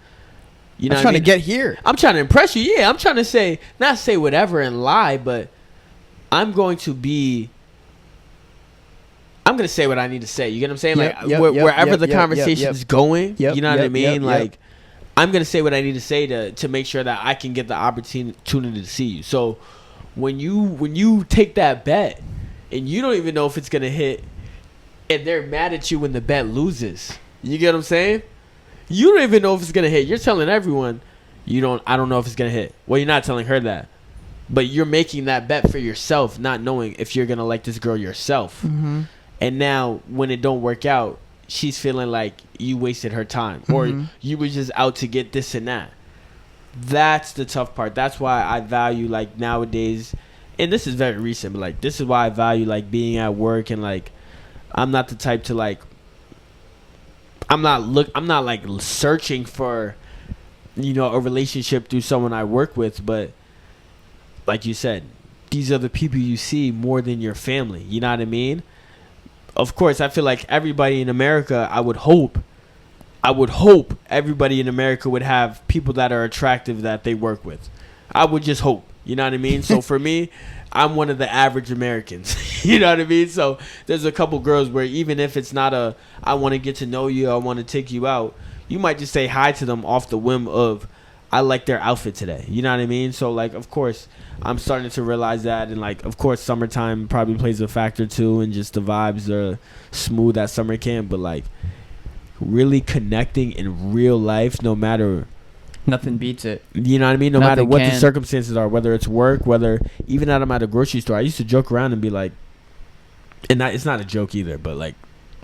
A: You know,
B: I'm trying to get here.
A: I'm trying to impress you. Yeah, I'm trying to not say whatever and lie, but I'm going to say what I need to say. You get what I'm saying? Wherever the conversation's going, you know what I mean? Like, I'm going to say what I need to say to make sure that I can get the opportunity to see you. So when you take that bet and you don't even know if it's going to hit, and they're mad at you when the bet loses, you get what I'm saying? You don't even know if it's gonna hit. You're telling everyone, I don't know if it's gonna hit. Well, you're not telling her that, but you're making that bet for yourself, not knowing if you're gonna like this girl yourself.
B: Mm-hmm.
A: And now, when it don't work out, she's feeling like you wasted her time, or you were just out to get this and that. That's the tough part. That's why I value, like, nowadays, and this is very recent, but, like, this is why I value, like, being at work, and, like, I'm not the type to, like, I'm not like searching for, a relationship through someone I work with, but like you said, these are the people you see more than your family. You know what I mean? Of course, I feel like everybody in America, I would hope everybody in America would have people that are attractive that they work with. I would just hope. You know what I mean? So for me, I'm one of the average Americans. You know what I mean? So there's a couple girls where even if it's not I want to get to know you, I want to take you out, you might just say hi to them off the whim of, I like their outfit today. You know what I mean? So, like, of course, I'm starting to realize that. And, like, of course, summertime probably plays a factor too, and just the vibes are smooth at summer camp. But, like, really connecting in real life, no matter...
B: Nothing beats it.
A: You know what I mean? No matter what the circumstances are, whether it's work, whether even I'm at a grocery store. I used to joke around and be like, and it's not a joke either, but, like,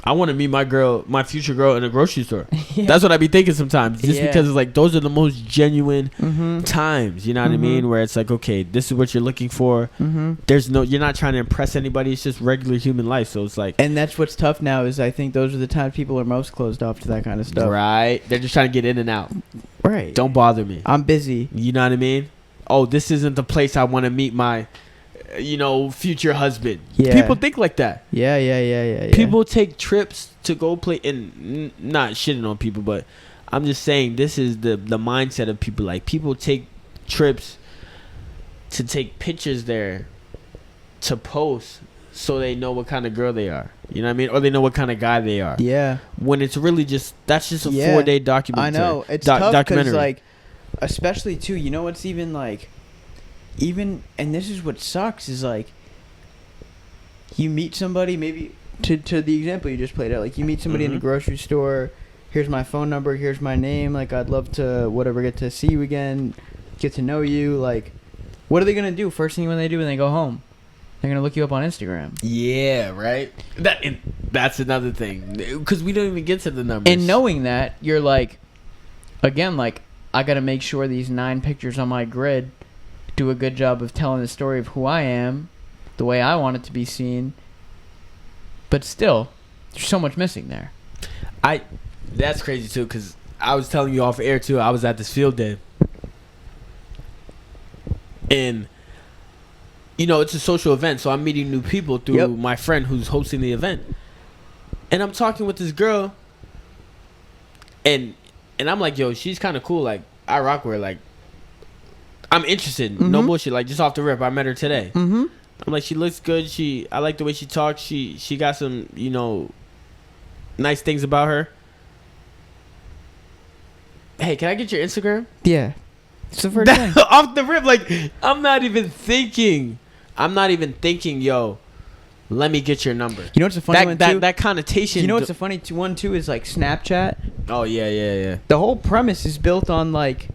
A: I want to meet my future girl in a grocery store.
B: Yeah.
A: That's what I be thinking sometimes. Just
B: Yeah.
A: because it's like those are the most genuine
B: Mm-hmm.
A: times. You know what I mean? Where it's like, okay, this is what you're looking for.
B: Mm-hmm.
A: You're not trying to impress anybody. It's just regular human life. So it's like,
B: And that's what's tough now is I think those are the times people are most closed off to that kind of stuff.
A: right? They're just trying to get in and out.
B: Right.
A: Don't bother me.
B: I'm busy.
A: You know what I mean? Oh, this isn't the place I want to meet my, future husband.
B: Yeah.
A: People think like that.
B: Yeah.
A: People take trips to go play, and not shitting on people, but I'm just saying this is the mindset of people. Like, people take trips to take pictures there to post so they know what kind of girl they are. You know what I mean? Or they know what kind of guy they are.
B: Yeah.
A: When it's really that's just a
B: Yeah.
A: 4-day documentary.
B: I know. It's tough because,
A: documentary.
B: like, especially, too, you know what's even, like, and this is what sucks, is, like, you meet somebody, maybe, to the example you just played out, like, you meet somebody in a grocery store, here's my phone number, here's my name, like, I'd love to, get to see you again, get to know you, like, what are they going to do first thing when they go home? They're going to look you up on Instagram.
A: Yeah, right? That's another thing. Because we don't even get to the numbers.
B: And knowing that, you're like, again, like, I got to make sure these 9 pictures on my grid do a good job of telling the story of who I am, the way I want it to be seen. But still, there's so much missing there.
A: That's crazy, too, because I was telling you off air, too. I was at this field day. And, it's a social event, so I'm meeting new people through my friend who's hosting the event. And I'm talking with this girl, and I'm like, yo, she's kind of cool. Like, I rock with her. Like, I'm interested. No bullshit. Like, just off the rip, I met her today. I'm like, she looks good. I like the way she talks. She got some, nice things about her. Hey, can I get your Instagram?
B: Yeah. It's the first thing.
A: Off the rip, like, I'm not even thinking, yo, let me get your number.
B: You know what's a funny one, too?
A: That connotation.
B: You know what's a funny one, too, is, like, Snapchat.
A: Oh, yeah.
B: The whole premise is built on, like,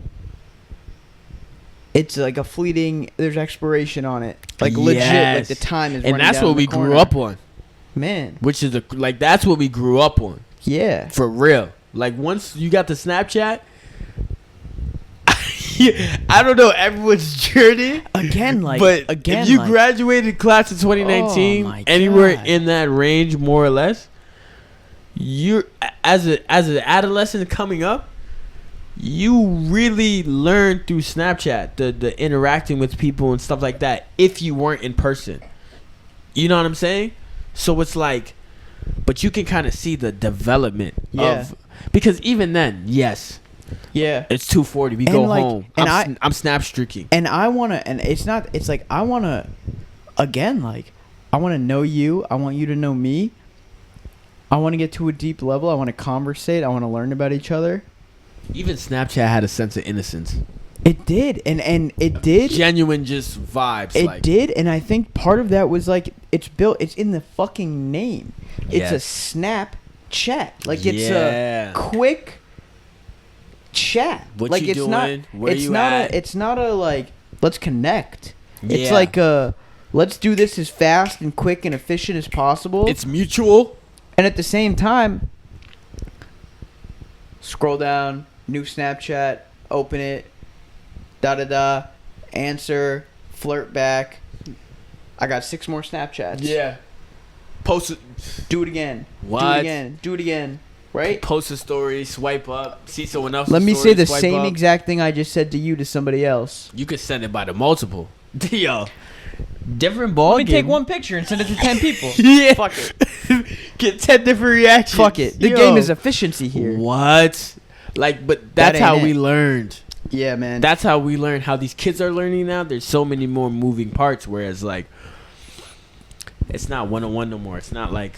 B: it's like a fleeting, there's expiration on it. Like, legit, like, the time is running
A: and that's
B: down
A: what
B: the
A: we
B: corner.
A: grew up on.
B: Man.
A: Which is, that's what we grew up on.
B: Yeah.
A: For real. Like, once you got the Snapchat, I don't know everyone's journey. If you graduated class in 2019, anywhere in that range, more or less, you're as an adolescent coming up, you really learn through Snapchat the interacting with people and stuff like that. If you weren't in person, you know what I'm saying? So it's like, but you can kind of see the development of, because even then, yes.
B: Yeah,
A: it's 2:40. We go home. And I'm snap streaking.
B: And I wanna. And it's not. It's like I wanna. Again, like I wanna know you. I want you to know me. I want to get to a deep level. I want to conversate. I want to learn about each other.
A: Even Snapchat had a sense of innocence.
B: It did, and it did.
A: Genuine, just vibes.
B: It did, and I think part of that was like it's built. It's in the fucking name. It's a Snapchat. Like it's a quick chat.
A: What
B: like
A: you
B: it's
A: doing?
B: not.
A: Where
B: it's
A: you
B: not
A: at?
B: It's not a like. Let's connect. It's like a. Let's do this as fast and quick and efficient as possible.
A: It's mutual.
B: And at the same time, scroll down, new Snapchat, open it, answer, flirt back. I got 6 more Snapchats.
A: Yeah. Post it.
B: Do it again.
A: What?
B: Do it again. Do it again. Right?
A: Post a story, swipe up, see someone else.
B: Let me say the same exact thing I just said to you to somebody else.
A: You could send it by the multiple. Yo. Different ball
B: Let me
A: game.
B: take one picture and send it to 10 people.
A: Yeah.
B: Fuck it.
A: Get 10 different reactions.
B: Fuck it. The game is efficiency here.
A: What? Like, but that's how we learned.
B: Yeah, man.
A: That's how we learned how these kids are learning now. There's so many more moving parts, whereas, like, it's not one-on-one no more. It's not like...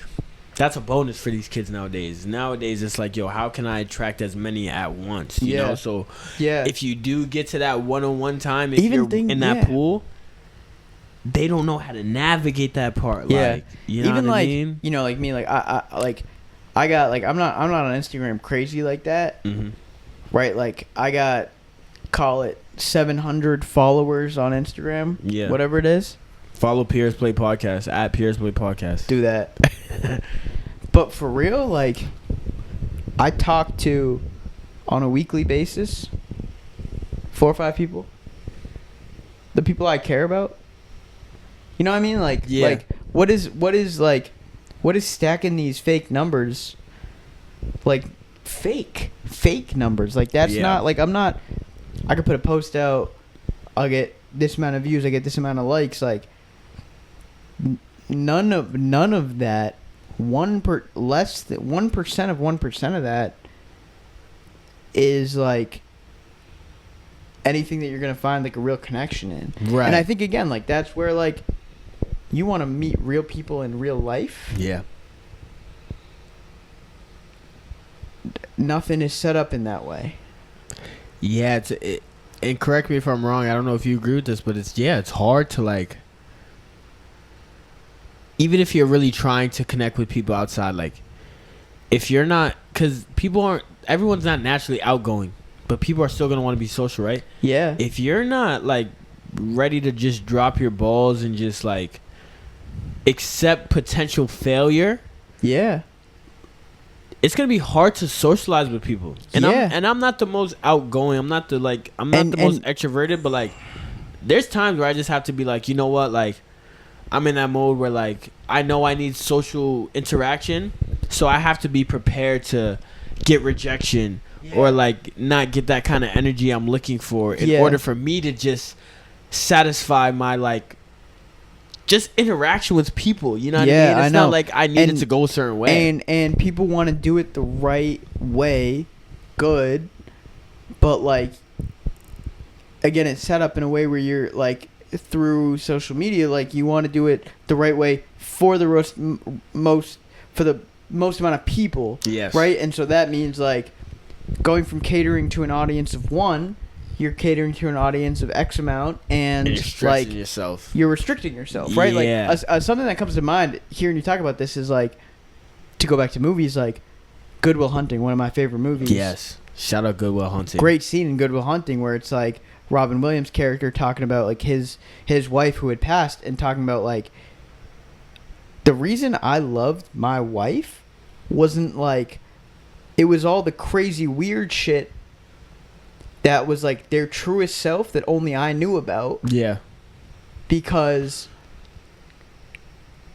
A: That's a bonus for these kids nowadays. Nowadays, it's like, yo, how can I attract as many at once? You know? So, if you do get to that one-on-one time, if you're in that pool... They don't know how to navigate that part.
B: Yeah,
A: like, you know
B: even
A: what
B: like
A: I mean?
B: you know, like me, like I got like I'm not on Instagram crazy like that, right? Like I got call it 700 followers on Instagram, whatever it is.
A: Follow Purest Play Podcast at Purest Play Podcast.
B: Do that. But for real, like, I talk to, on a weekly basis, 4 or 5 people. The people I care about. You know what I mean? Like, like what is stacking these fake numbers? Like, fake numbers. Like, that's not, like, I'm not, I could put a post out, I'll get this amount of views, I get this amount of likes. Like, none of that, less than 1% of 1% of that is, like, anything that you're gonna find, like, a real connection in. Right. And I think, again, like, that's where, like, you want to meet real people in real life.
A: Yeah.
B: Nothing is set up in that way.
A: Yeah, and correct me if I'm wrong. I don't know if you agree with this, but it's hard to, like, even if you're really trying to connect with people outside, like, if you're not, because everyone's not naturally outgoing, but people are still going to want to be social, right?
B: Yeah.
A: If you're not, like, ready to just drop your balls and just, like, accept potential failure,
B: yeah,
A: it's gonna be hard to socialize with people. And I'm not the most outgoing. I'm not the most extroverted. But, like, there's times where I just have to be like, you know what? Like, I'm in that mode where, like, I know I need social interaction, so I have to be prepared to get rejection or, like, not get that kind of energy I'm looking for in order for me to just satisfy my, like, just interaction with people, you know what I mean? It's not like I need it to go a certain way.
B: And people want to do it the right way, good, but, like, again, it's set up in a way where you're, like, through social media, like, you want to do it the right way for the most amount of people.
A: Yes.
B: Right? And so that means, like, going from catering to an audience of 1, you're catering to an audience of X amount, and you're
A: restricting yourself.
B: You're restricting yourself, right?
A: Yeah.
B: Like, something that comes to mind hearing you talk about this is, like, to go back to movies, like Good Will Hunting, one of my favorite movies.
A: Yes. Shout out Good Will Hunting.
B: Great scene in Good Will Hunting where it's, like, Robin Williams' character talking about, like, his wife who had passed, and talking about, like, the reason I loved my wife wasn't, like, it was all the crazy weird shit that was, like, their truest self that only I knew about.
A: Yeah.
B: Because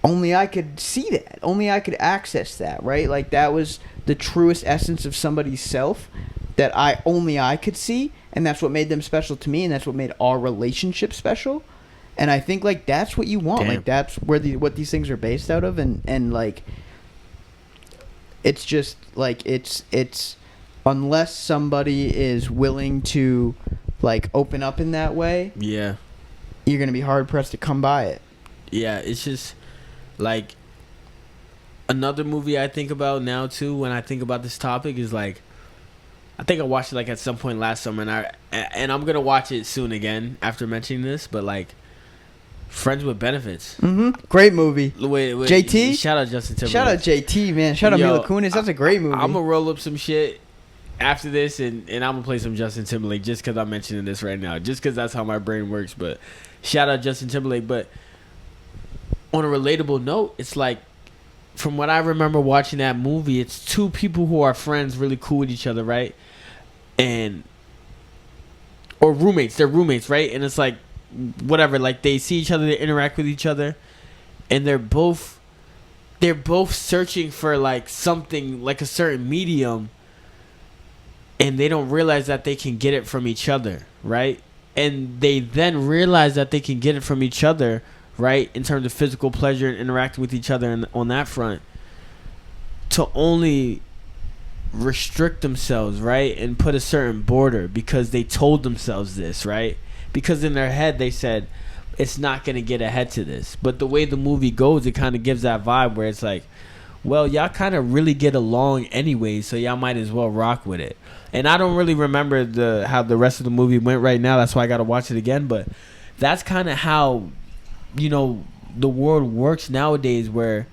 B: only I could see that. Only I could access that, right? Like, that was the truest essence of somebody's self that only I could see, and that's what made them special to me, and that's what made our relationship special. And I think, like, that's what you want. Damn. Like, that's where what these things are based out of, and like, it's just, like, it's unless somebody is willing to, like, open up in that way,
A: yeah,
B: you're going to be hard-pressed to come by it.
A: Yeah, it's just, like, another movie I think about now, too, when I think about this topic is, like, I think I watched it, like, at some point last summer, and I'm going to watch it soon again after mentioning this, but, like, Friends with Benefits.
B: Mm-hmm. Great movie.
A: Wait,
B: JT?
A: Shout out Justin Timberlake.
B: Shout out JT, man. Shout out Mila Kunis. That's a great movie.
A: I'm going to roll up some shit after this, and I'm going to play some Justin Timberlake just because I'm mentioning this right now. Just because that's how my brain works. But shout out Justin Timberlake. But on a relatable note, it's like, from what I remember watching that movie, it's 2 people who are friends, really cool with each other, right? Or roommates. They're roommates, right? And it's like, whatever, like, they see each other, they interact with each other, and they're both searching for, like, something, like a certain medium, and they don't realize that they can get it from each other, right? And they then realize that they can get it from each other, right, in terms of physical pleasure and interacting with each other, and on that front, to only restrict themselves, right, and put a certain border because they told themselves this, right? Because in their head they said, it's not going to get ahead to this. But the way the movie goes, it kind of gives that vibe where it's like, well, y'all kind of really get along anyway, so y'all might as well rock with it. And I don't really remember how the rest of the movie went right now. That's why I got to watch it again. But that's kind of how, you know, the world works nowadays, where,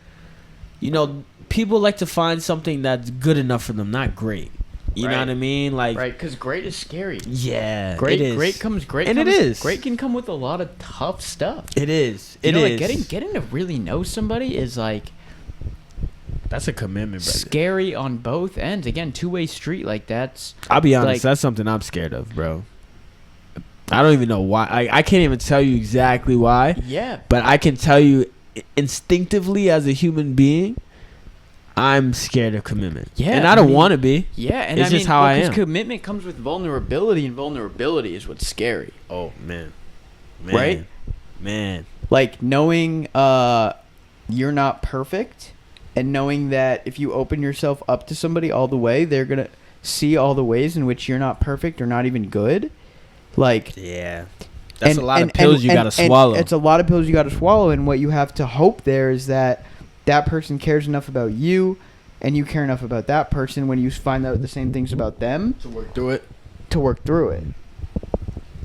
A: you know, people like to find something that's good enough for them, not great. You know what I mean? Like,
B: right, because great is scary.
A: Yeah,
B: great.
A: It is.
B: Great comes.
A: It is.
B: Great can come with a lot of tough stuff.
A: It is.
B: Like, getting to really know somebody is, like,
A: That's a commitment, brother.
B: scary on both ends. Again, two-way street. Like that's.
A: I'll be honest.
B: like-
A: That's something I'm scared of, bro. I don't even know why. I can't even tell you exactly why.
B: Yeah.
A: But I can tell you instinctively as a human being, I'm scared of commitment.
B: Yeah,
A: And I don't want to be.
B: Yeah, and
A: It's
B: I mean,
A: just how I am.
B: commitment comes with vulnerability, and vulnerability is what's scary.
A: Oh, man.
B: Right?
A: Man.
B: Like knowing you're not perfect, and knowing that if you open yourself up to somebody all the way, they're gonna see all the ways in which you're not perfect or not even good. Like,
A: Yeah. That's a lot of pills you got to swallow.
B: It's a lot of pills you got to swallow, and what you have to hope there is that that person cares enough about you, and you care enough about that person when you find out the same things about them
A: to work through it.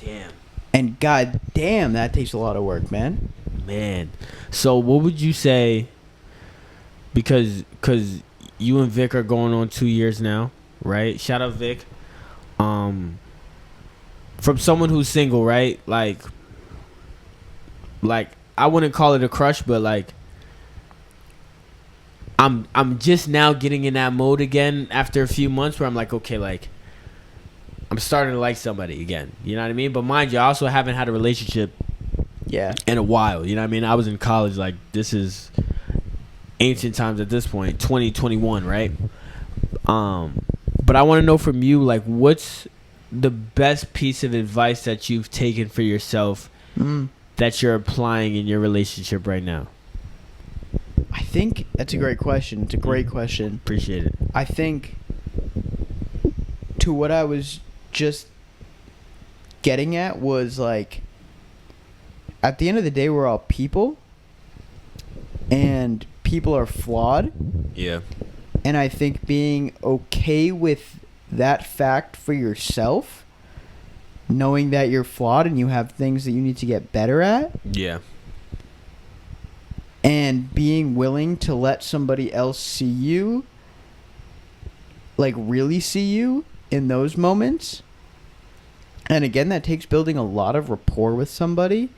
A: Damn.
B: And god damn, that takes a lot of work, man.
A: Man. So what would you say, because you and Vic are going on 2 years now, right? Shout out Vic. From someone who's single, right? Like I wouldn't call it a crush, but like I'm just now getting in that mode again after a few months where I'm like, okay, like I'm starting to like somebody again. You know what I mean? But mind you, I also haven't had a relationship in a while. You know what I mean? I was in college, like this is ancient times at this point, 2021, right? But I want to know from you, like, what's the best piece of advice that you've taken for yourself that you're applying in your relationship right now?
B: I think that's a great question. It's a great question.
A: Appreciate it.
B: I think to what I was just getting at was like, at the end of the day, we're all people, and people are flawed.
A: Yeah.
B: And I think being okay with that fact for yourself, knowing that you're flawed and you have things that you need to get better at,
A: Yeah.
B: and being willing to let somebody else see you, like really see you in those moments. And again, that takes building a lot of rapport with somebody,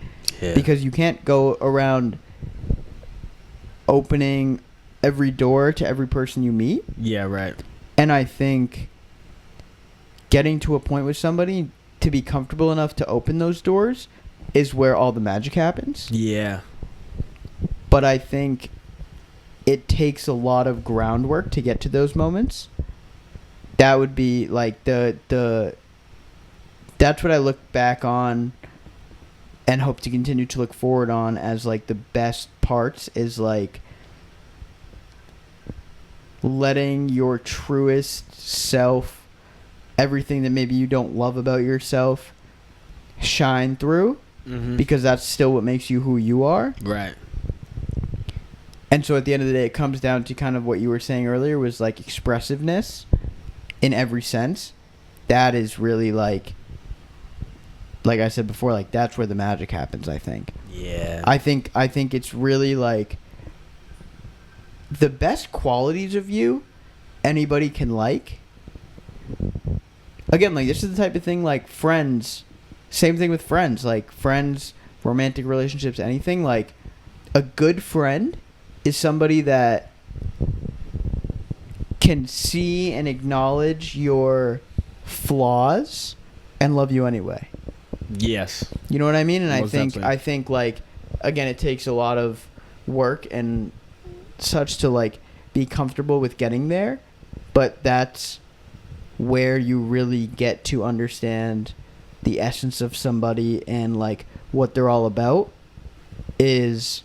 B: because you can't go around opening every door to every person you meet.
A: Yeah, right.
B: And I think getting to a point with somebody to be comfortable enough to open those doors is where all the magic happens.
A: Yeah.
B: But I think it takes a lot of groundwork to get to those moments. That would be like the that's what I look back on and hope to continue to look forward on as like the best parts, is like letting your truest self, everything that maybe you don't love about yourself, shine through, because that's still what makes you who you are.
A: Right.
B: And so at the end of the day, it comes down to kind of what you were saying earlier, was like expressiveness in every sense. That is really like I said before, like that's where the magic happens, I think.
A: Yeah.
B: I think it's really like the best qualities of you anybody can like. Again, like this is the type of thing, like friends, same thing with friends, like friends, romantic relationships, anything. Like a good friend is somebody that can see and acknowledge your flaws and love you anyway.
A: Yes.
B: You know what I mean? And
A: Most
B: I think like, again, it takes a lot of work and such to like be comfortable with getting there, but that's where you really get to understand the essence of somebody and like what they're all about, is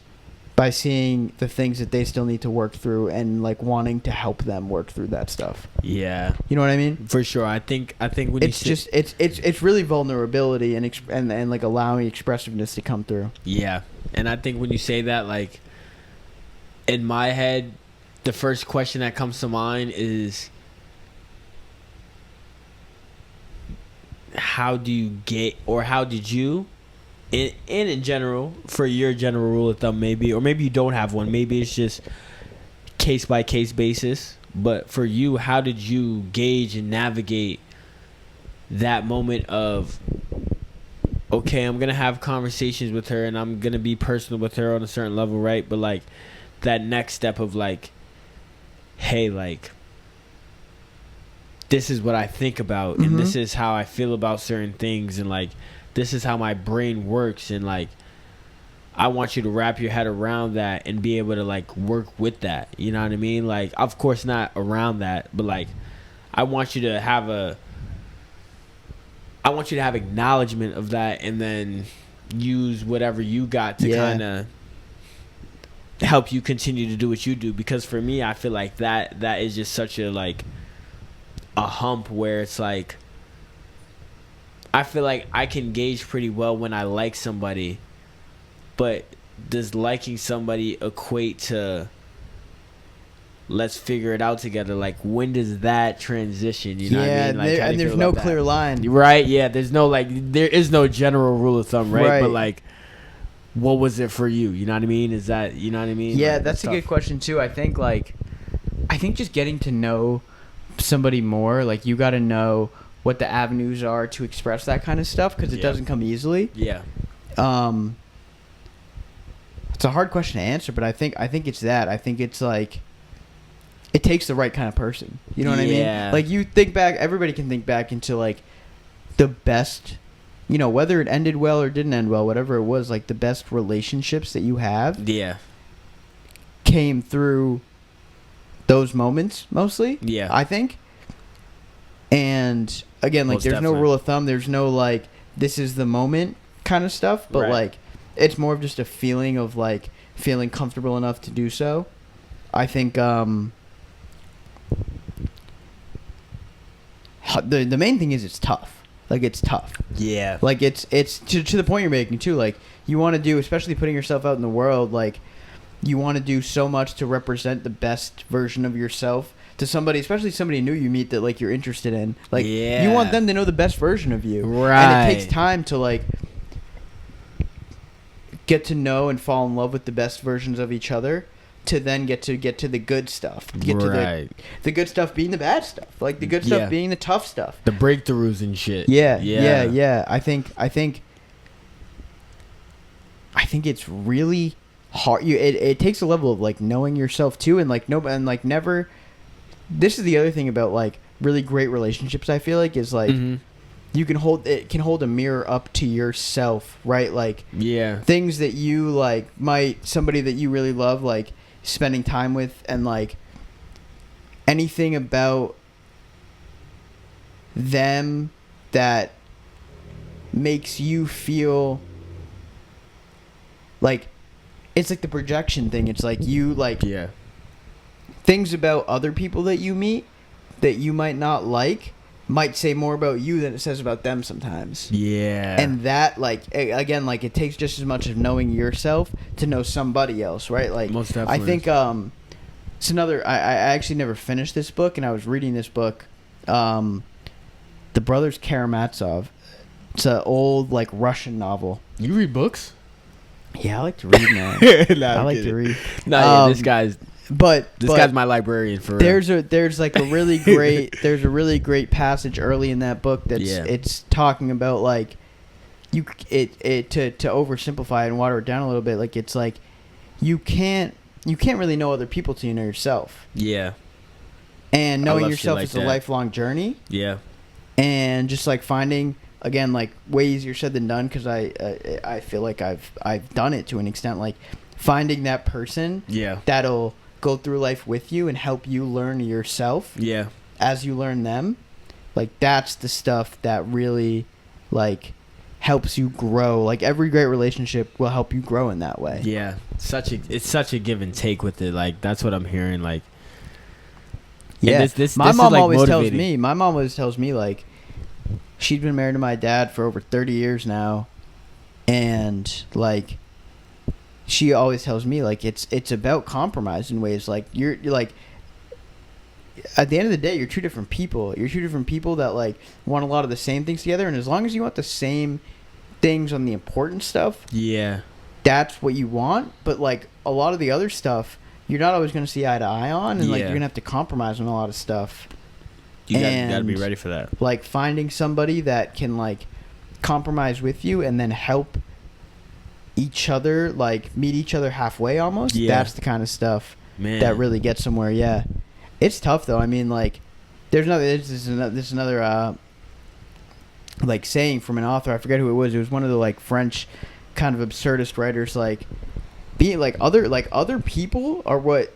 B: by seeing the things that they still need to work through and like wanting to help them work through that stuff.
A: Yeah.
B: You know what I mean?
A: For sure. I think when
B: it's just it's really vulnerability and like allowing expressiveness to come through.
A: Yeah. And I think when you say that, like in my head, the first question that comes to mind is, how do you get, or how did you, in general, for your general rule of thumb, maybe, or maybe you don't have one, maybe it's just case by case basis, but for you, how did you gauge and navigate that moment of, okay, I'm gonna have conversations with her and I'm gonna be personal with her on a certain level, right? But like that next step of like, hey, like, this is what I think about,
B: Mm-hmm.
A: and this is how I feel about certain things, and like, this is how my brain works, and like, I want you to wrap your head around that and be able to like work with that. You know what I mean? Like, of course not around that, but like, I want you to have acknowledgement of that, and then use whatever you got to kind of help you continue to do what you do. Because for me, I feel like that is just such a like a hump where it's like, I feel like I can gauge pretty well when I like somebody, but does liking somebody equate to let's figure it out together? Like, when does that transition? You know what I mean? Like,
B: and there's no clear line.
A: Right, yeah. There's no, like, there is no general rule of thumb, right? But like, what was it for you? You know what I mean? Is that, you know what I mean?
B: Yeah,
A: like,
B: that's a good question too. I think just getting to know somebody more, like, you got to know what the avenues are to express that kind of stuff, because it doesn't come easily.
A: Yeah.
B: It's a hard question to answer, but I think it's that. I think it's like, it takes the right kind of person. You know what I mean? Like, you think back, everybody can think back into like the best, you know, whether it ended well or didn't end well, whatever it was, like the best relationships that you have came through those moments mostly. Yeah. I think. And again, like, there's no rule of thumb. There's no like, this is the moment kind of stuff, but like, it's more of just a feeling of like feeling comfortable enough to do so. I think the main thing is it's tough. Like, it's tough. Yeah. Like, it's to the point you're making too. Like, you want to do, especially putting yourself out in the world, like, you want to do so much to represent the best version of yourself to somebody, especially somebody new you meet that like you're interested in. Like, you want them to know the best version of you. Right. And it takes time to like get to know and fall in love with the best versions of each other, to then get to the good stuff. Get to the good stuff being the bad stuff. Like, the good stuff being the tough stuff.
A: The breakthroughs and shit.
B: Yeah. I think it's really hard. It takes a level of like knowing yourself too, and like never. This is the other thing about like really great relationships, I feel like, is like, you can hold a mirror up to yourself, right? Like, things that you like, somebody that you really love, like spending time with, and like anything about them that makes you feel like, it's like the projection thing. It's like, you like things about other people that you meet that you might not like might say more about you than it says about them sometimes. Yeah. And that, like, again, like, it takes just as much of knowing yourself to know somebody else, right? Like, most definitely. I think it's another, I actually never finished this book, and I was reading this book, The Brothers Karamazov. It's an old, like, Russian novel.
A: You read books?
B: Yeah, I like to read, man. I like to read.
A: This guy's my librarian for real.
B: There's like a really great passage early in that book that's it's talking about like to oversimplify it and water it down a little bit. Like, it's like you can't really know other people till you know yourself. Yeah. And knowing yourself is a lifelong journey. Yeah. And just like finding, again, like, way easier said than done, because I feel like I've done it to an extent. Like, finding that person that'll go through life with you and help you learn yourself as you learn them. Like, that's the stuff that really like helps you grow. Like, every great relationship will help you grow in that way.
A: Yeah. It's such a give and take with it. Like, that's what I'm hearing. Like,
B: my mom always tells me like, she's been married to my dad for over 30 years now, and like, she always tells me like, it's about compromise in ways. Like, you're like, at the end of the day, you're two different people. You're two different people that like want a lot of the same things together, and as long as you want the same things on the important stuff, that's what you want. But like, a lot of the other stuff, you're not always going to see eye to eye on, and like, you're going to have to compromise on a lot of stuff.
A: You gotta be ready for that.
B: Like, finding somebody that can like compromise with you and then help each other, like meet each other halfway almost. That's the kind of stuff that really gets somewhere. It's tough though. I mean, like, this is another like saying from an author. I forget who it was. It was one of the like French kind of absurdist writers. Like, being like other people are what.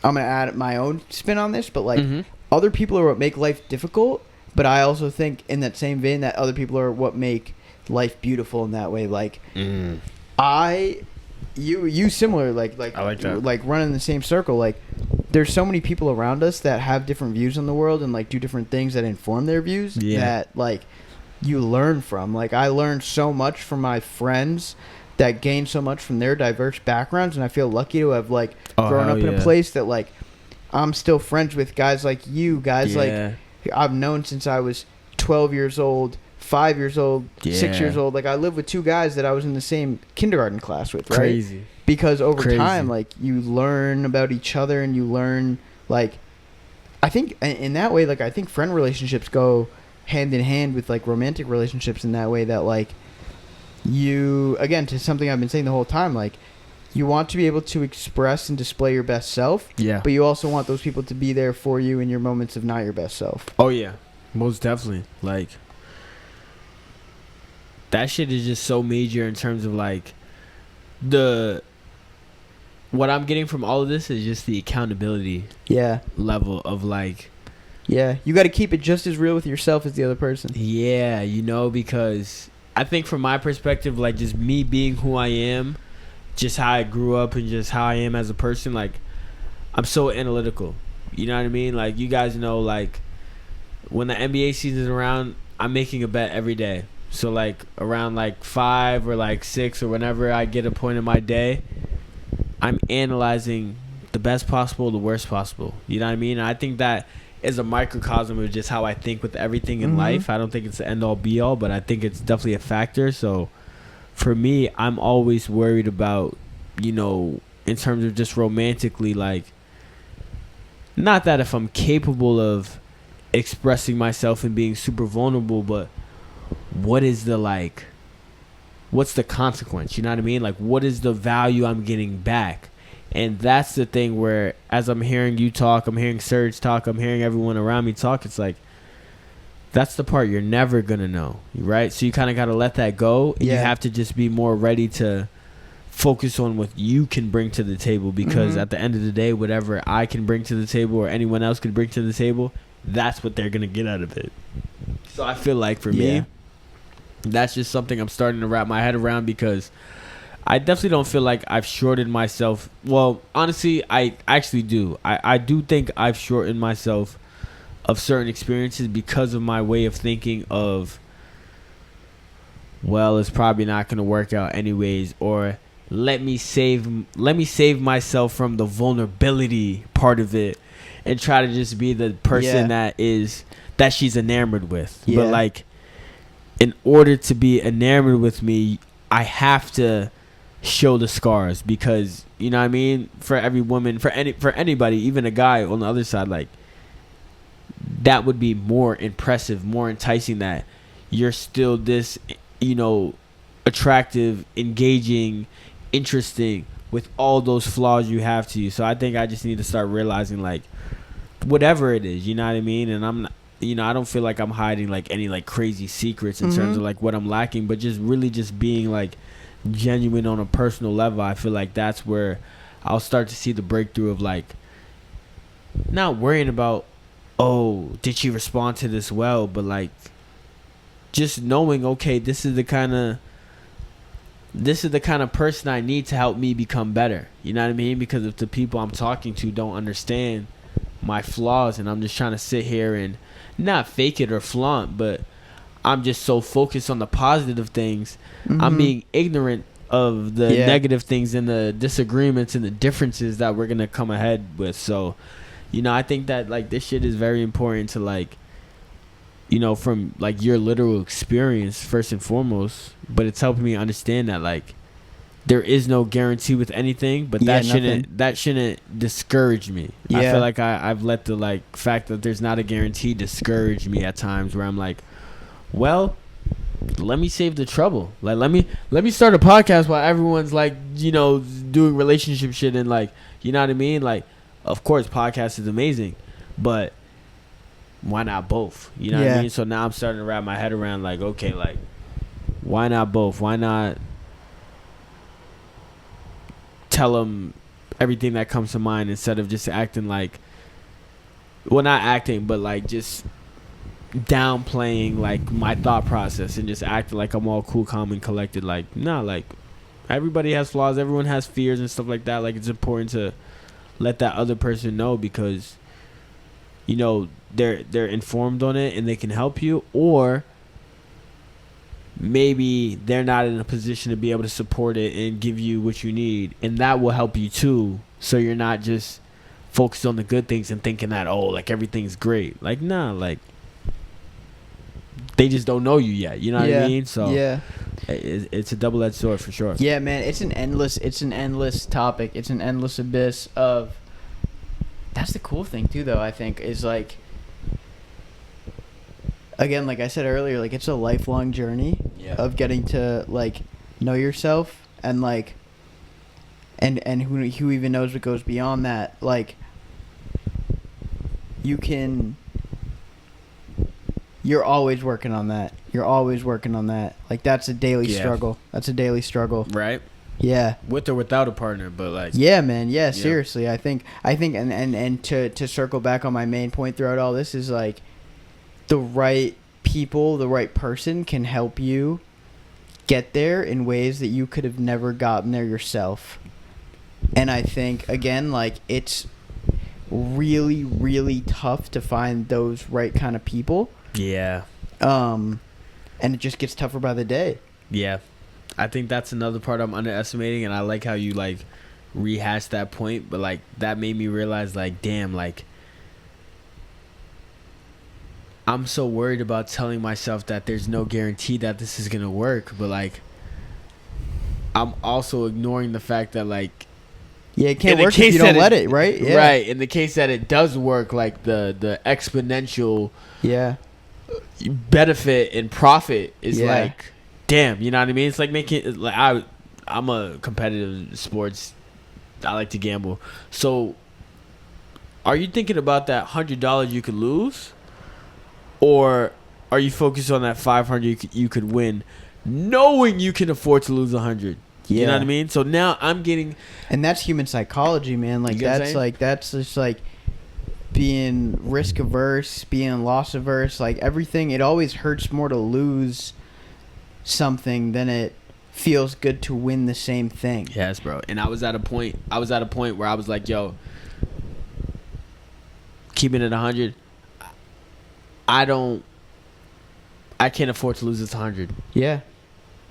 B: I'm gonna add my own spin on this, but like other people are what make life difficult. But I also think in that same vein that other people are what make life beautiful in that way. Like, you similar like
A: I like that.
B: like running the same circle. Like, there's so many people around us that have different views on the world and like do different things that inform their views that like you learn from. Like, I learned so much from my friends that gain so much from their diverse backgrounds, and I feel lucky to have like grown up in a place that like I'm still friends with guys like you, guys like I've known since I was 12 years old, 5 years old, 6 years old. Like, I live with two guys that I was in the same kindergarten class with, right?
A: Crazy.
B: Because over time, like, you learn about each other and you learn, like, I think in that way, like, I think friend relationships go hand in hand with like romantic relationships in that way that like you, again, to something I've been saying the whole time, like, you want to be able to express and display your best self, but you also want those people to be there for you in your moments of not your best self.
A: Oh yeah, most definitely. Like, that shit is just so major in terms of like what I'm getting from all of this is just the accountability level of like,
B: you got to keep it just as real with yourself as the other person.
A: Because I think from my perspective, like, just me being who I am, just how I grew up and just how I am as a person, like, I'm so analytical. You know what I mean? Like, you guys know, like, when the NBA season is around, I'm making a bet every day. So, like, around, like, 5 or, like, 6 or whenever I get a point in my day, I'm analyzing the best possible, the worst possible. You know what I mean? And I think that is a microcosm of just how I think with everything in life. I don't think it's the end-all, be-all, but I think it's definitely a factor. So, for me, I'm always worried about, you know, in terms of just romantically, like, not that if I'm capable of expressing myself and being super vulnerable, but what is the, like, what's the consequence? You know what I mean? Like, what is the value I'm getting back? And that's the thing where, as I'm hearing you talk, I'm hearing Serge talk, I'm hearing everyone around me talk, it's like, that's the part you're never going to know, right? So you kind of got to let that go. And you have to just be more ready to focus on what you can bring to the table, because at the end of the day, whatever I can bring to the table or anyone else can bring to the table, that's what they're going to get out of it. So I feel like for me, that's just something I'm starting to wrap my head around, because I definitely don't feel like I've shorted myself. Well, honestly, I actually do. I do think I've shortened myself of certain experiences because of my way of thinking of, well, it's probably not going to work out anyways, or let me save myself from the vulnerability part of it and try to just be the person that she's enamored with. But like, in order to be enamored with me, I have to show the scars, because, you know what I mean, for every woman, for anybody, even a guy on the other side, like, that would be more impressive, more enticing, that you're still this, you know, attractive, engaging, interesting with all those flaws you have to you. So I think I just need to start realizing, like, whatever it is, you know what I mean? And I'm not, you know, I don't feel like I'm hiding like any like crazy secrets in terms of like what I'm lacking, but just really just being like genuine on a personal level. I feel like that's where I'll start to see the breakthrough of like not worrying about, oh, did she respond to this well, but like just knowing, okay, this is the kind of person I need to help me become better. You know what I mean? Because if the people I'm talking to don't understand my flaws, and I'm just trying to sit here and not fake it or flaunt, but I'm just so focused on the positive things, I'm being ignorant of the negative things and the disagreements and the differences that we're gonna come ahead with. So, you know, I think that like this shit is very important to like, you know, from like your literal experience first and foremost, but it's helping me understand that like there is no guarantee with anything, but that shouldn't discourage me. I feel like I've let the like fact that there's not a guarantee discourage me at times, where I'm like, well, let me save the trouble. Like let me start a podcast while everyone's like, you know, doing relationship shit, and like, you know what I mean? Like, of course, podcast is amazing, but why not both? You know what I mean? So now I'm starting to wrap my head around, like, okay, like, why not both? Why not tell them everything that comes to mind instead of just acting like, well, not acting, but like just downplaying like my thought process and just acting like I'm all cool, calm, and collected. Like, nah, like everybody has flaws, everyone has fears and stuff like that. Like, it's important to let that other person know, because you know they're informed on it and they can help you, or maybe they're not in a position to be able to support it and give you what you need, and that will help you too, so you're not just focused on the good things and thinking that, oh, like everything's great. Like, nah, like they just don't know you yet, you know what I mean? So
B: yeah,
A: it's a double-edged sword for sure.
B: Yeah, man, it's an endless topic. It's an endless abyss of. That's the cool thing too, though, I think, is like, again, like I said earlier, like it's a lifelong journey of getting to like know yourself, and like and who even knows what goes beyond that. Like, you're always working on that. Like, that's a daily struggle.
A: Right?
B: Yeah.
A: With or without a partner, but like,
B: yeah, man. Yeah, seriously. I think and to circle back on my main point throughout all this is like, the right people, the right person can help you get there in ways that you could have never gotten there yourself. And I think, again, like, it's really, really tough to find those right kind of people.
A: Yeah.
B: And it just gets tougher by the day.
A: Yeah. I think that's another part I'm underestimating, and I like how you like rehashed that point, but like that made me realize, like, damn, like I'm so worried about telling myself that there's no guarantee that this is gonna work, but like I'm also ignoring the fact that, like,
B: yeah, it can't work if you don't let it, right? Yeah.
A: Right. In the case that it does work, like the exponential benefit and profit is like, damn, you know what I mean? It's like making, like, I'm a competitive sports. I like to gamble. So are you thinking about that $100 you could lose, or are you focused on that $500 you could win, knowing you can afford to lose $100? You know what I mean? So now I'm getting,
B: and that's human psychology, man. Like, that's just like being risk averse, being loss averse, like everything. It always hurts more to lose something than it feels good to win the same thing.
A: Yes, bro. And I was at a point where I was like, yo, keeping it 100, I can't afford to lose this 100.
B: Yeah.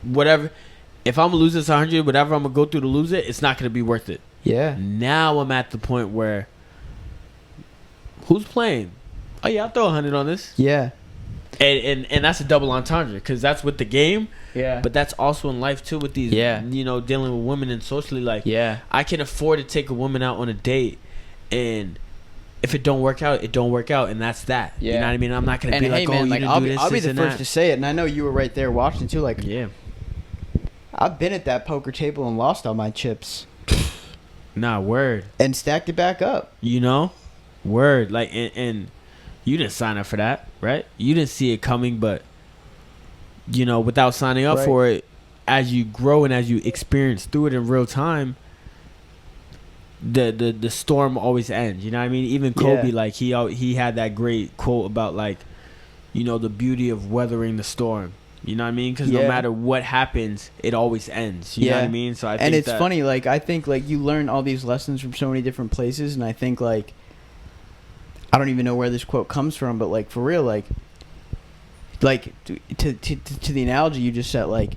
A: Whatever. If I'm going to lose this 100, whatever I'm going to go through to lose it, it's not going to be worth it.
B: Yeah.
A: Now I'm at the point where, who's playing? Oh, yeah, I'll throw 100 on this.
B: Yeah.
A: And that's a double entendre, because that's with the game.
B: Yeah.
A: But that's also in life, too, with these, you know, dealing with women and socially. Like, I can afford to take a woman out on a date, and if it don't work out, it don't work out, and that's that. Yeah. You know what I mean? I'm not going to be like, oh, you didn't do this,
B: I'll be
A: this,
B: the first to say it, and I know you were right there watching, too. Like,
A: yeah.
B: I've been at that poker table and lost all my chips.
A: Nah, word.
B: And stacked it back up.
A: You know? Word. Like, and you didn't sign up for that, right? You didn't see it coming, but, you know, without signing up for it, as you grow and as you experience through it in real time, the storm always ends. You know what I mean? Even Kobe, like, he had that great quote about, like, you know, the beauty of weathering the storm. You know what I mean? Because no matter what happens, it always ends. You know what I mean? So I think,
B: and it's funny, like, I think, like, you learn all these lessons from so many different places, and I think, like, I don't even know where this quote comes from, but, like, for real, like to the analogy you just set, like,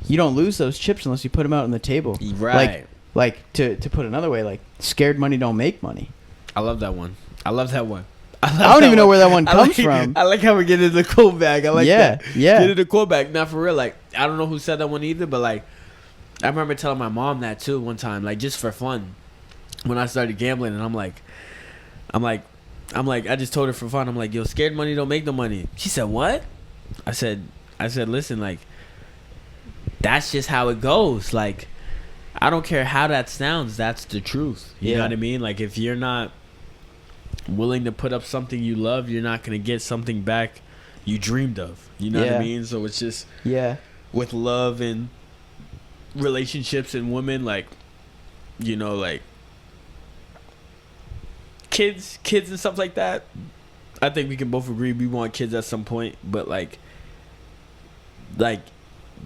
B: you don't lose those chips unless you put them out on the table.
A: Right.
B: Like to put another way, like, scared money don't make money.
A: I love that one.
B: I don't even know where that one comes from.
A: I like how we get into the quote bag. I like that.
B: Yeah.
A: Get into the quote bag. Not for real. Like, I don't know who said that one either, but, like, I remember telling my mom that too one time, like, just for fun, when I started gambling, and I'm like, I just told her for fun. I'm like, yo, scared money don't make no money. She said, what? I said, listen, like, that's just how it goes. Like, I don't care how that sounds. That's the truth. You know
B: Yeah.
A: what I mean? Like, if you're not willing to put up something you love, you're not gonna get something back you dreamed of. You know what I
B: Yeah.
A: mean? So it's just
B: Yeah.
A: with love and relationships and women, like, you know, like kids and stuff like that. I think we can both agree we want kids at some point, but like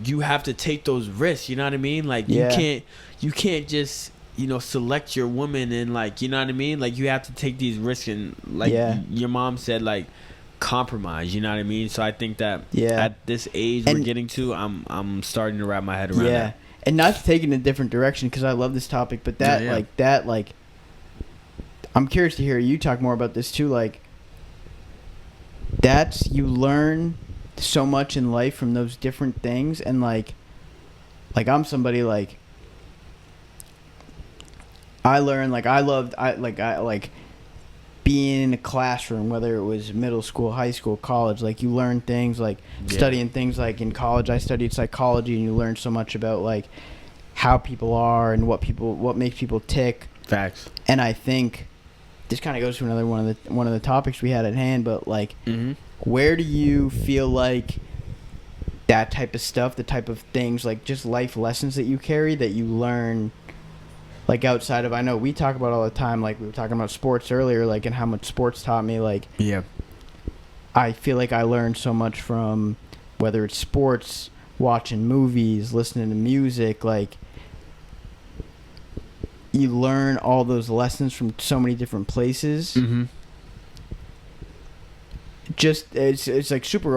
A: you have to take those risks. You know what I mean? Like,
B: Yeah.
A: you can't just, you know, select your woman and, like, you know what I mean? Like, you have to take these risks and, like,
B: Yeah.
A: your mom said, like, compromise. You know what I mean? So I think that
B: Yeah.
A: at this age
B: And-
A: we're getting to, I'm starting to wrap my head around
B: Yeah.
A: that.
B: And not to take it in a different direction because I love this topic, but that
A: Yeah.
B: I'm curious to hear you talk more about this too. Like, that's you learn so much in life from those different things, and like I'm somebody like I learned like I like being in a classroom, whether it was middle school, high school, college. Like, you learn things like studying things. Like in college, I studied psychology, and you learn so much about like how people are and what makes people tick.
A: Facts.
B: And I think this kind of goes to another one of the topics we had at hand, but like, where do you feel like that type of stuff, the type of things, like just life lessons that you carry that you learn, like outside of, I know we talk about all the time, like we were talking about sports earlier, like, and how much sports taught me, like,
A: Yeah.
B: I feel like I learned so much from whether it's sports, watching movies, listening to music, like, you learn all those lessons from so many different places. Just it's like super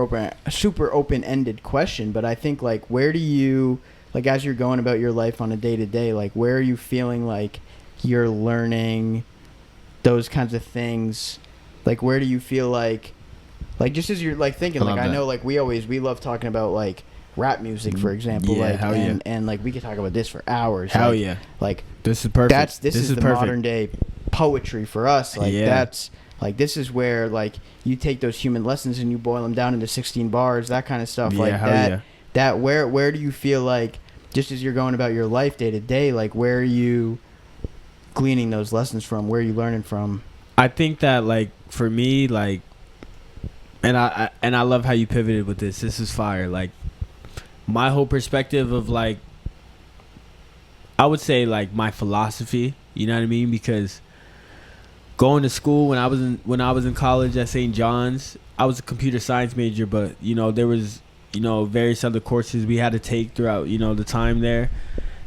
B: open-ended question, but I think like, where do you, like, as you're going about your life on a day-to-day, like, where are you feeling like you're learning those kinds of things? Like, where do you feel like just as you're like thinking, like, I know like we love talking about like rap music, for example,
A: Yeah,
B: like,
A: hell
B: and,
A: yeah.
B: and like we could talk about this for hours.
A: Hell
B: like,
A: yeah.
B: Like,
A: This is perfect.
B: this is the
A: perfect.
B: modern day poetry for us. Like,
A: Yeah.
B: that's like, this is where like you take those human lessons and you boil them down into 16 bars, that kind of stuff.
A: Yeah,
B: like
A: hell
B: that.
A: yeah.
B: That where do you feel like, just as you're going about your life day to day, like, where are you gleaning those lessons from? Where are you learning from?
A: I think that, like, for me, like, and I love how you pivoted with this. This is fire. Like, my whole perspective of, like, I would say, like, my philosophy, you know what I mean? Because going to school when I was in college at St. John's, I was a computer science major, but, you know, there was, you know, various other courses we had to take throughout, you know, the time there,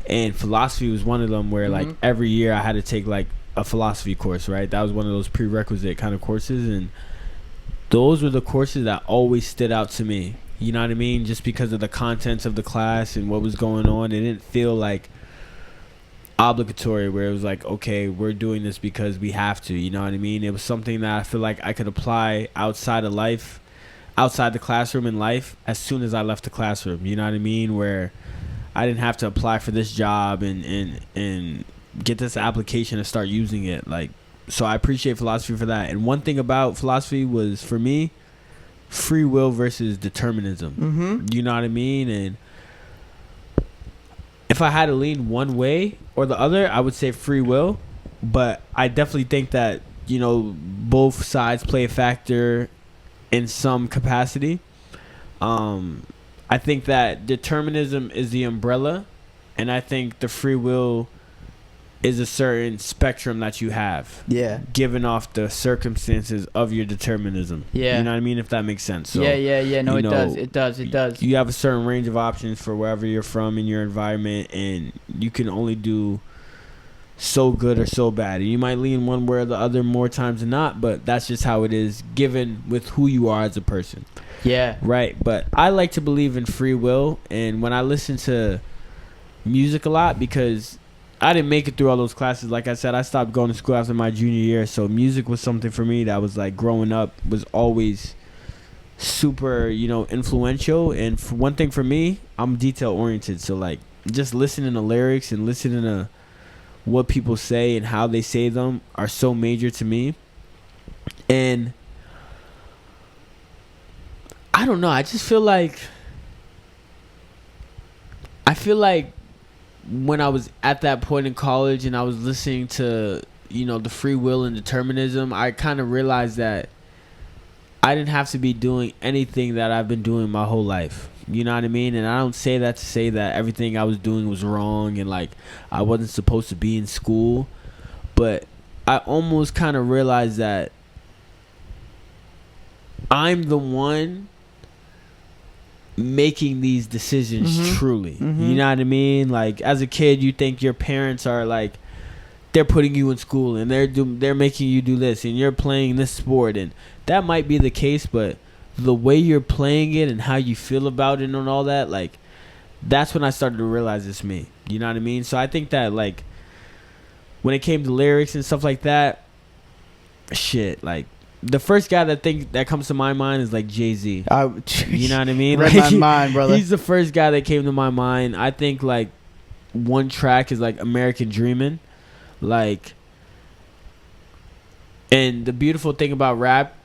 A: and philosophy was one of them where like every year I had to take like a philosophy course, right? That was one of those prerequisite kind of courses, and those were the courses that always stood out to me, you know what I mean? Just because of the contents of the class and what was going on. It didn't feel like obligatory where it was like, okay, we're doing this because we have to, you know what I mean? It was something that I feel like I could apply outside of life, outside the classroom in life, as soon as I left the classroom, you know what I mean? Where I didn't have to apply for this job and get this application and start using it. Like, so I appreciate philosophy for that. And one thing about philosophy was, for me, free will versus determinism. You know what I mean? And if I had to lean one way or the other, I would say free will. But I definitely think that, you know, both sides play a factor in some capacity. I think that determinism is the umbrella, and I think the free will is a certain spectrum that you have.
B: Yeah.
A: Given off the circumstances of your determinism.
B: Yeah.
A: You know what I mean? If that makes sense. So,
B: yeah. No,
A: you
B: it
A: know,
B: does. It does. It does.
A: You have a certain range of options for wherever you're from in your environment, and you can only do so good or so bad. And you might lean one way or the other more times than not, but that's just how it is given with who you are as a person.
B: Yeah.
A: Right. But I like to believe in free will, and when I listen to music a lot, because I didn't make it through all those classes. Like I said, I stopped going to school after my junior year, so music was something for me that was like, growing up, was always super, you know, influential. And for one thing for me, I'm detail oriented, so like just listening to lyrics and listening to what people say and how they say them are so major to me. And I don't know, I just feel like when I was at that point in college and I was listening to, the free will and determinism, I kind of realized that I didn't have to be doing anything that I've been doing my whole life. You know what I mean? And I don't say that to say that everything I was doing was wrong and like I wasn't supposed to be in school. But I almost kind of realized that I'm the one making these decisions truly. You know what I mean? Like as a kid, you think your parents are like, they're putting you in school and they're making you do this and you're playing this sport, and that might be the case, but the way you're playing it and how you feel about it and all that, like that's when I started to realize it's me. You know what I mean? So I think that like when it came to lyrics and stuff like that, shit, like the first guy that comes to my mind is like Jay-Z. You know what I mean?
B: Read
A: Like,
B: my mind, brother.
A: He's the first guy that came to my mind. I think like one track is like American Dreamin'. Like, and the beautiful thing about rap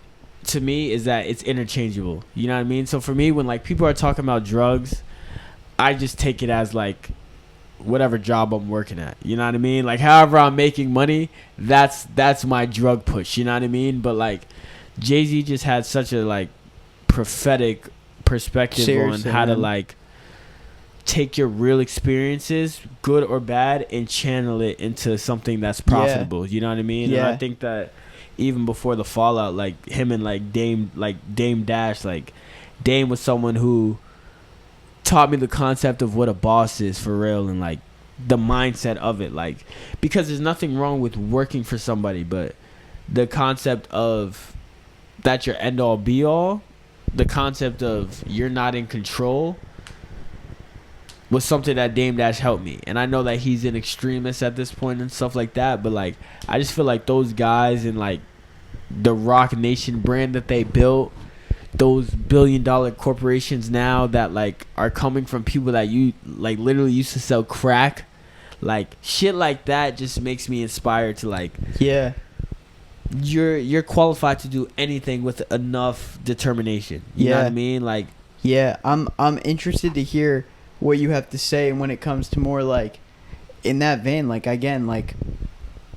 A: to me is that it's interchangeable. You know what I mean? So for me, when like people are talking about drugs, I just take it as like whatever job I'm working at. You know what I mean? Like however I'm making money, that's my drug push. You know what I mean? But like Jay-Z just had such a like prophetic perspective
B: Seriously,
A: on how to
B: man.
A: like take your real experiences, good or bad, and channel it into something that's profitable. You know what I mean?
B: Yeah.
A: And I think that even before the fallout, like him and like Dame Dash, like Dame was someone who taught me the concept of what a boss is for real, and like the mindset of it. Like, because there's nothing wrong with working for somebody, but the concept of that's your end all be all, the concept of you're not in control, was something that Dame Dash helped me. And I know that he's an extremist at this point and stuff like that, but like I just feel like those guys and like the Rock Nation brand that they built, those billion-dollar corporations now that like are coming from people that you like literally used to sell crack, like shit like that just makes me inspired to like,
B: Yeah.
A: you're qualified to do anything with enough determination. You know what I mean? Like,
B: Yeah, I'm interested to hear what you have to say when it comes to more like in that vein. Like again, like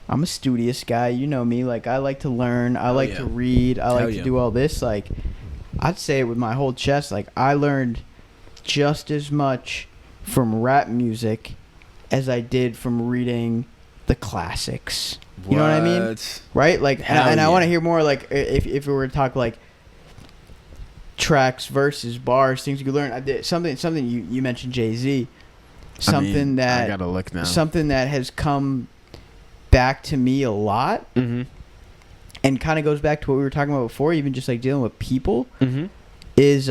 B: I'm a studious guy, you know me. Like I like to learn, I like to read, I like to do all this. Like I'd say it with my whole chest. Like I learned just as much from rap music as I did from reading the classics. You know what I mean? Right? Like, and I want to hear more. Like if we were to talk like tracks, verses, bars, things you could learn. I did something you mentioned Jay-Z, something that
A: I gotta look now.
B: Something that has come back to me a lot, and kind of goes back to what we were talking about before, even just like dealing with people, is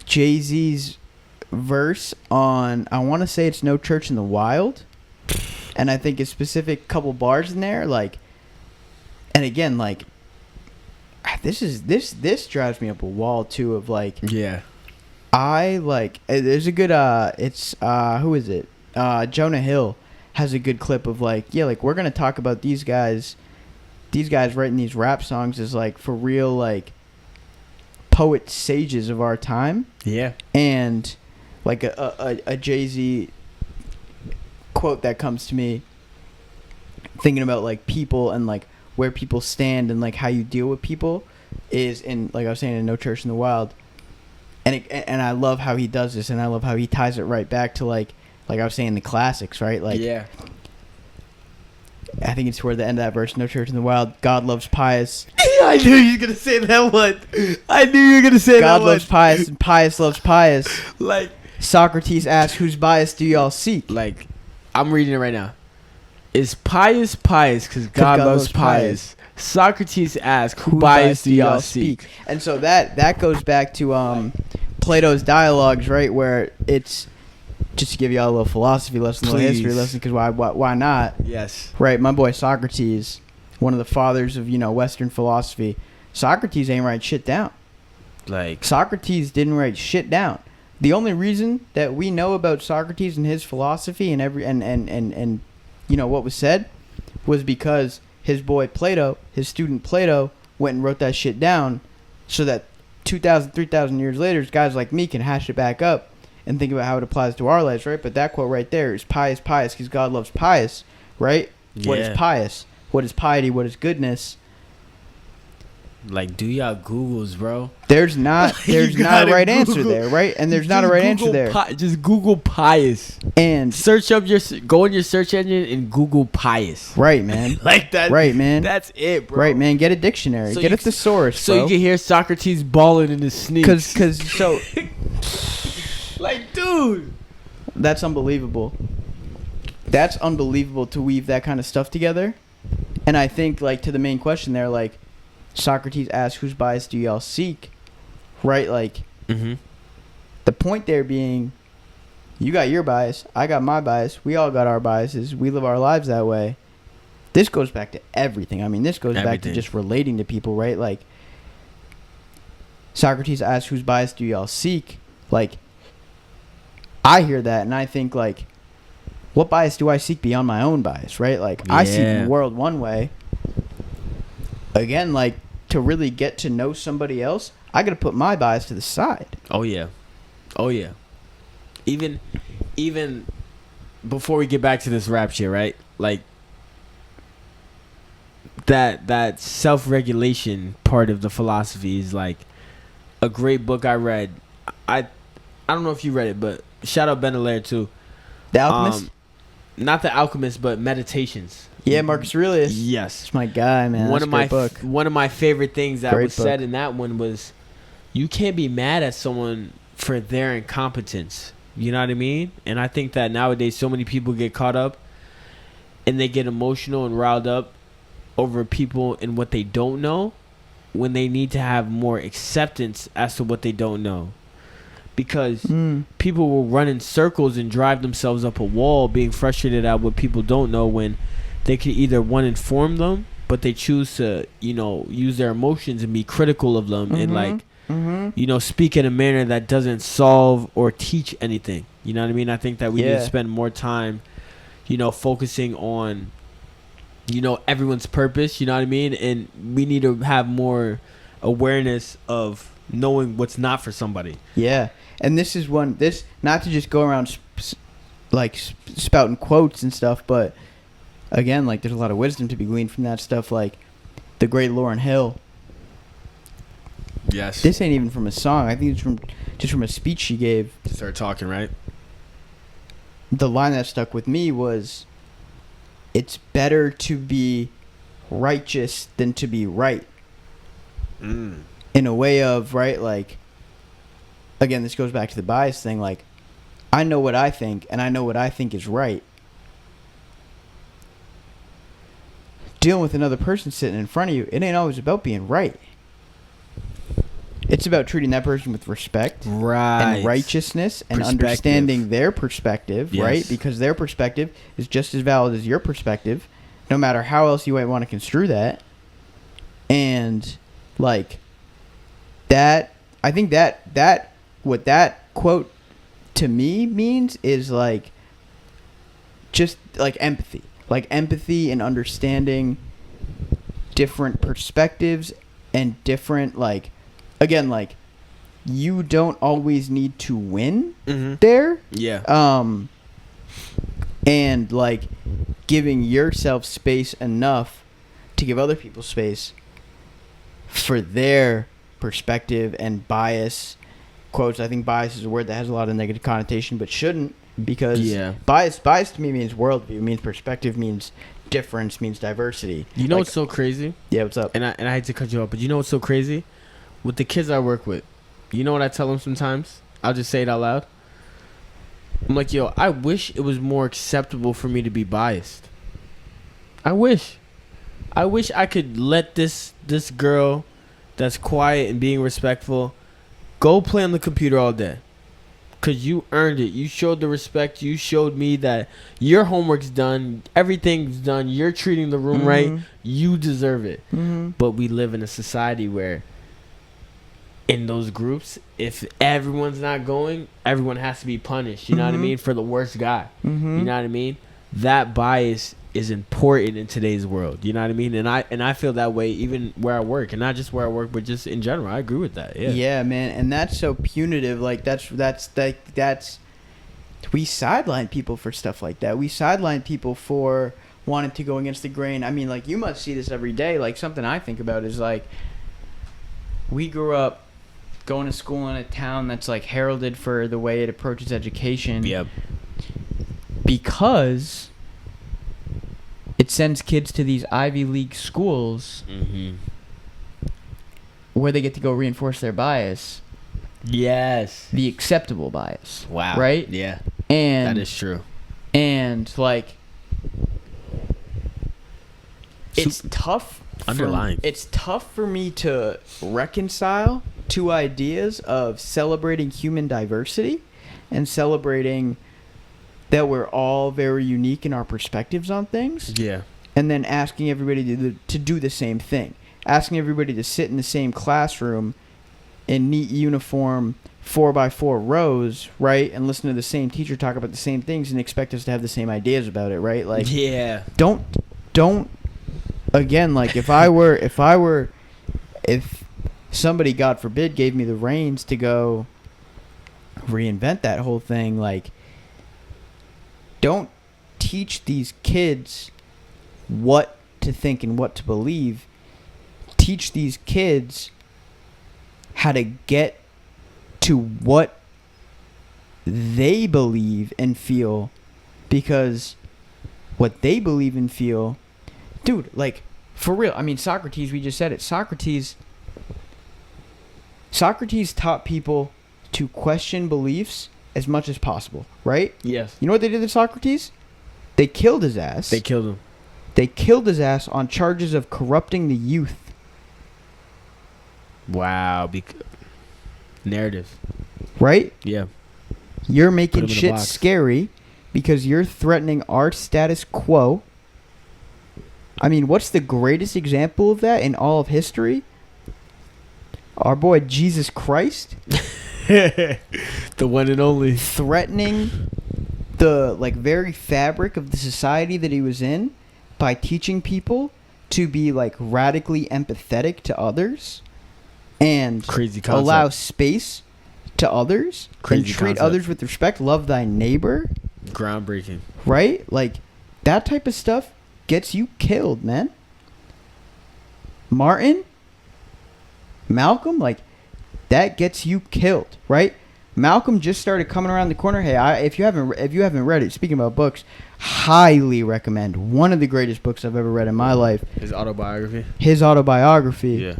B: Jay-Z's verse on, I want to say it's No Church in the Wild, and I think a specific couple bars in there, like, and again, like, this drives me up a wall too, of like, I like, there's a good it's who is it, Jonah Hill has a good clip of like, like we're gonna talk about these guys writing these rap songs as like for real like poet sages of our time, and like a Jay-Z quote that comes to me thinking about like people and like where people stand and like how you deal with people is in, like I was saying, in No Church in the Wild, and I love how he does this, and I love how he ties it right back to like I was saying, the classics, right? Like, I think it's toward the end of that verse, No Church in the Wild, God loves pious.
A: I knew you were gonna say that one. I knew you were gonna say that one.
B: God loves pious and pious loves pious.
A: Like,
B: Socrates asked, whose bias do y'all seek?
A: Like, I'm reading it right now. Is pious pious because God loves pious? Socrates asked, who bias do y'all seek?
B: And so that goes back to Plato's Dialogues, right? Where it's, just to give y'all a little philosophy lesson, a little history lesson, because why not?
A: Yes.
B: Right, my boy Socrates, one of the fathers of, Western philosophy. Socrates ain't write shit down.
A: Like,
B: Socrates didn't write shit down. The only reason that we know about Socrates and his philosophy and what was said was because his boy Plato, his student Plato, went and wrote that shit down, so that 2,000, 3,000 years later, guys like me can hash it back up and think about how it applies to our lives, right? But that quote right there is pious because God loves pious, right?
A: Yeah.
B: What is pious? What is piety? What is goodness?
A: Like, do y'all Googles, bro?
B: There's not a right answer there, right? And there's not a right answer there.
A: Just Google pious
B: And
A: go in your search engine and Google pious.
B: Right, man.
A: Like that.
B: Right, man.
A: That's it, bro.
B: Right, man. Get a dictionary. Get a thesaurus,
A: so
B: bro.
A: you can hear Socrates balling in his sneaks.
B: So
A: like, dude,
B: that's unbelievable. That's unbelievable to weave that kind of stuff together. And I think, like, to the main question there, like, Socrates asked, whose bias do y'all seek? Right? Like, the point there being, you got your bias, I got my bias, we all got our biases, we live our lives that way. This goes back to everything. I mean, this goes back to just relating to people, right? Like, Socrates asked, whose bias do y'all seek? Like, I hear that and I think, like, what bias do I seek beyond my own bias, right? Like, I see the world one way. Again, like, to really get to know somebody else, I got to put my bias to the side.
A: Oh yeah. Even before we get back to this rap shit, right? Like, that self-regulation part of the philosophy is like a great book I read. I don't know if you read it, but shout out Ben Allaire too.
B: The Alchemist?
A: Not The Alchemist, but Meditations.
B: Yeah, Marcus Aurelius.
A: Yes.
B: It's my guy, man. One
A: of my favorite things that
B: great
A: was said in that one was, you can't be mad at someone for their incompetence. You know what I mean? And I think that nowadays so many people get caught up and they get emotional and riled up over people and what they don't know, when they need to have more acceptance as to what they don't know. Because people will run in circles and drive themselves up a wall being frustrated at what people don't know, when they could either inform them, but they choose to, use their emotions and be critical of them and speak in a manner that doesn't solve or teach anything. You know what I mean? I think that we need to spend more time, focusing on, everyone's purpose. You know what I mean? And we need to have more awareness of knowing what's not for somebody.
B: Yeah. And this is not to just go around spouting quotes and stuff, but again, like, there's a lot of wisdom to be gleaned from that stuff. Like, the great Lauryn Hill.
A: Yes.
B: This ain't even from a song. I think it's just from a speech she gave.
A: Start talking, right?
B: The line that stuck with me was, "It's better to be righteous than to be right." In a way of, right, like, again, this goes back to the bias thing. Like, I know what I think, and I know what I think is right. Dealing with another person sitting in front of you, it ain't always about being right. It's about treating that person with respect and righteousness and understanding their perspective, right? Because their perspective is just as valid as your perspective, no matter how else you might want to construe that. And, like, that, I think that what that quote to me means is, like, just, like, empathy. Like, empathy and understanding different perspectives and different, like, again, like, you don't always need to win there.
A: Yeah.
B: And, like, giving yourself space enough to give other people space for their perspective and bias. Quotes, I think bias is a word that has a lot of negative connotation, but shouldn't. Because bias to me means worldview, means perspective, means difference, means diversity.
A: You know, like, what's so crazy?
B: Yeah, what's up?
A: And I hate to cut you off, but you know what's so crazy? With the kids I work with, you know what I tell them sometimes? I'll just say it out loud. I'm like, yo, I wish it was more acceptable for me to be biased. I wish I could let this girl that's quiet and being respectful go play on the computer all day. Because you earned it. You showed the respect. You showed me that your homework's done. Everything's done. You're treating the room right. You deserve it. But we live in a society where in those groups, if everyone's not going, everyone has to be punished. You know what I mean? For the worst guy. You know what I mean? That bias is important in today's world. You know what I mean? And I feel that way even where I work, and not just where I work, but just in general. I agree with that. Yeah.
B: Yeah, man, and that's so punitive. Like that's we sideline people for stuff like that. We sideline people for wanting to go against the grain. I mean, like, you must see this every day. Like, something I think about is like, we grew up going to school in a town that's like heralded for the way it approaches education.
A: Yep.
B: Because it sends kids to these Ivy League schools where they get to go reinforce their bias.
A: Yes.
B: The acceptable bias.
A: Wow.
B: Right?
A: Yeah.
B: And
A: that is true.
B: And like, it's tough. It's tough for me to reconcile two ideas of celebrating human diversity and celebrating that we're all very unique in our perspectives on things.
A: Yeah.
B: And then asking everybody to do the same thing. Asking everybody to sit in the same classroom in neat uniform 4x4 rows, right? And listen to the same teacher talk about the same things and expect us to have the same ideas about it, right? Like,
A: yeah.
B: Don't again, like, if somebody, God forbid, gave me the reins to go reinvent that whole thing, like, don't teach these kids what to think and what to believe. Teach these kids how to get to what they believe and feel, because what they believe and feel, dude, like, for real. I mean, Socrates, we just said it. Socrates taught people to question beliefs as much as possible, right?
A: Yes.
B: You know what they did to Socrates? They killed his ass.
A: They killed him.
B: They killed his ass on charges of corrupting the youth.
A: Wow. Narrative.
B: Right?
A: Yeah.
B: You're making shit scary because you're threatening our status quo. I mean, what's the greatest example of that in all of history? Our boy Jesus Christ.
A: The one and only.
B: Threatening the, like, very fabric of the society that he was in by teaching people to be, like, radically empathetic to others and allow space to others and treat others with respect. Love thy neighbor.
A: Groundbreaking.
B: Right? Like, that type of stuff gets you killed, man. Malcolm, like, that gets you killed, right? Malcolm just started coming around the corner. Hey, if you haven't read it, speaking about books, highly recommend. One of the greatest books I've ever read in my life.
A: His autobiography.
B: Yeah.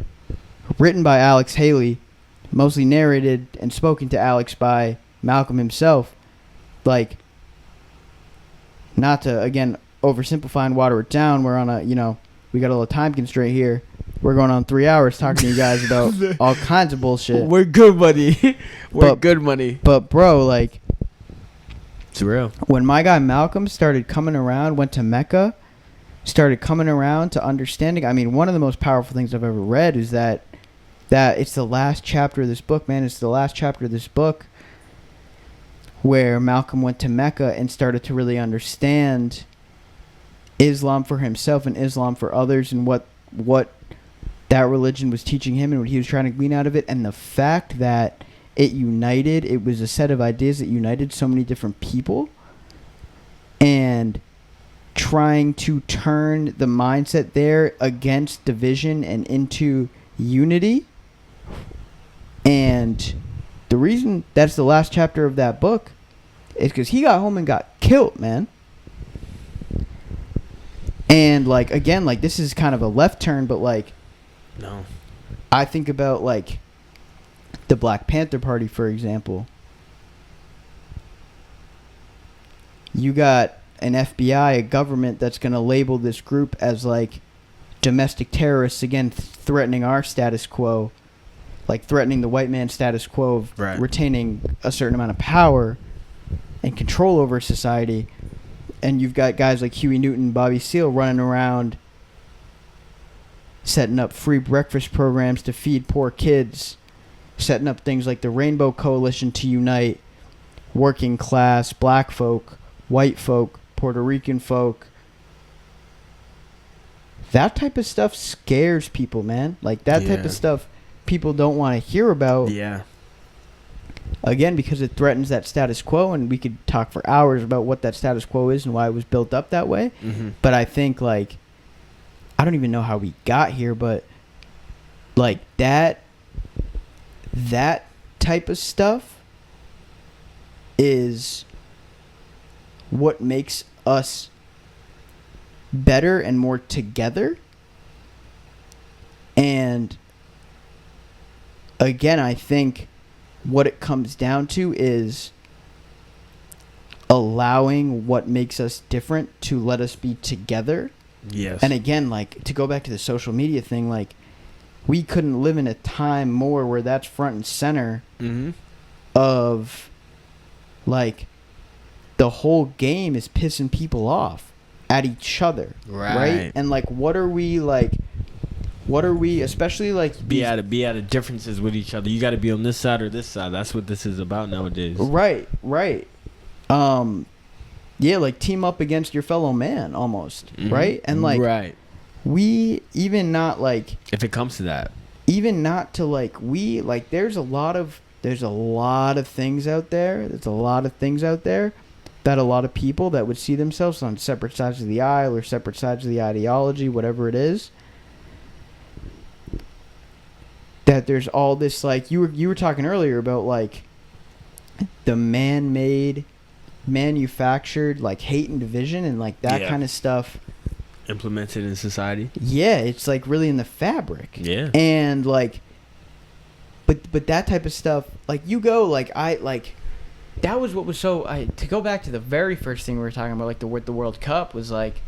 B: Written by Alex Haley, mostly narrated and spoken to Alex by Malcolm himself. Like, not to, again, oversimplify and water it down. We're on we got a little time constraint here. We're going on 3 hours talking to you guys about all kinds of bullshit.
A: We're good money. Good money.
B: But, bro, like,
A: it's real.
B: When my guy Malcolm started coming around, went to Mecca, started coming around to understanding, I mean, one of the most powerful things I've ever read is that it's the last chapter of this book, man. It's the last chapter of this book where Malcolm went to Mecca and started to really understand Islam for himself and Islam for others, and what that religion was teaching him and what he was trying to glean out of it. And the fact that it was a set of ideas that united so many different people, and trying to turn the mindset there against division and into unity. And the reason that's the last chapter of that book is because he got home and got killed, man. And, like, again, like, this is kind of a left turn, but, like,
A: no,
B: I think about, like, the Black Panther Party, for example. You got an FBI, a government that's going to label this group as, like, domestic terrorists, again, threatening our status quo, like threatening the white man's status quo of retaining a certain amount of power and control over society. And you've got guys like Huey Newton and Bobby Seale running around setting up free breakfast programs to feed poor kids, setting up things like the Rainbow Coalition to unite working class black folk, white folk, Puerto Rican folk, that type of stuff scares people, man. Like, that type of stuff people don't want to hear about.
A: Yeah.
B: Again, because it threatens that status quo, and we could talk for hours about what that status quo is and why it was built up that way.
A: Mm-hmm.
B: But I think, like, I don't even know how we got here, but, like, that type of stuff is what makes us better and more together. And again, I think what it comes down to is allowing what makes us different to let us be together.
A: Yes.
B: And again, like, to go back to the social media thing, like, we couldn't live in a time more where that's front and center of, like, the whole game is pissing people off at each other, right? And, like, what are we, especially, like,
A: be at differences with each other. You got to be on this side or this side. That's what this is about nowadays.
B: Right. Yeah, like, team up against your fellow man almost, right? And, like, we even not, like,
A: if it comes to that,
B: even not to, like, we, like, there's a lot of things out there. There's a lot of things out there that a lot of people that would see themselves on separate sides of the aisle or separate sides of the ideology, whatever it is, that there's all this, like, you were talking earlier about, like, the man-made, manufactured, like, hate and division and, like, that kind of stuff
A: implemented in society. Yeah,
B: it's, like, really in the fabric.
A: Yeah.
B: And, like, but that type of stuff, like, you go, like, that was what was so, to go back to the very first thing we were talking about, like, the World Cup, was, like,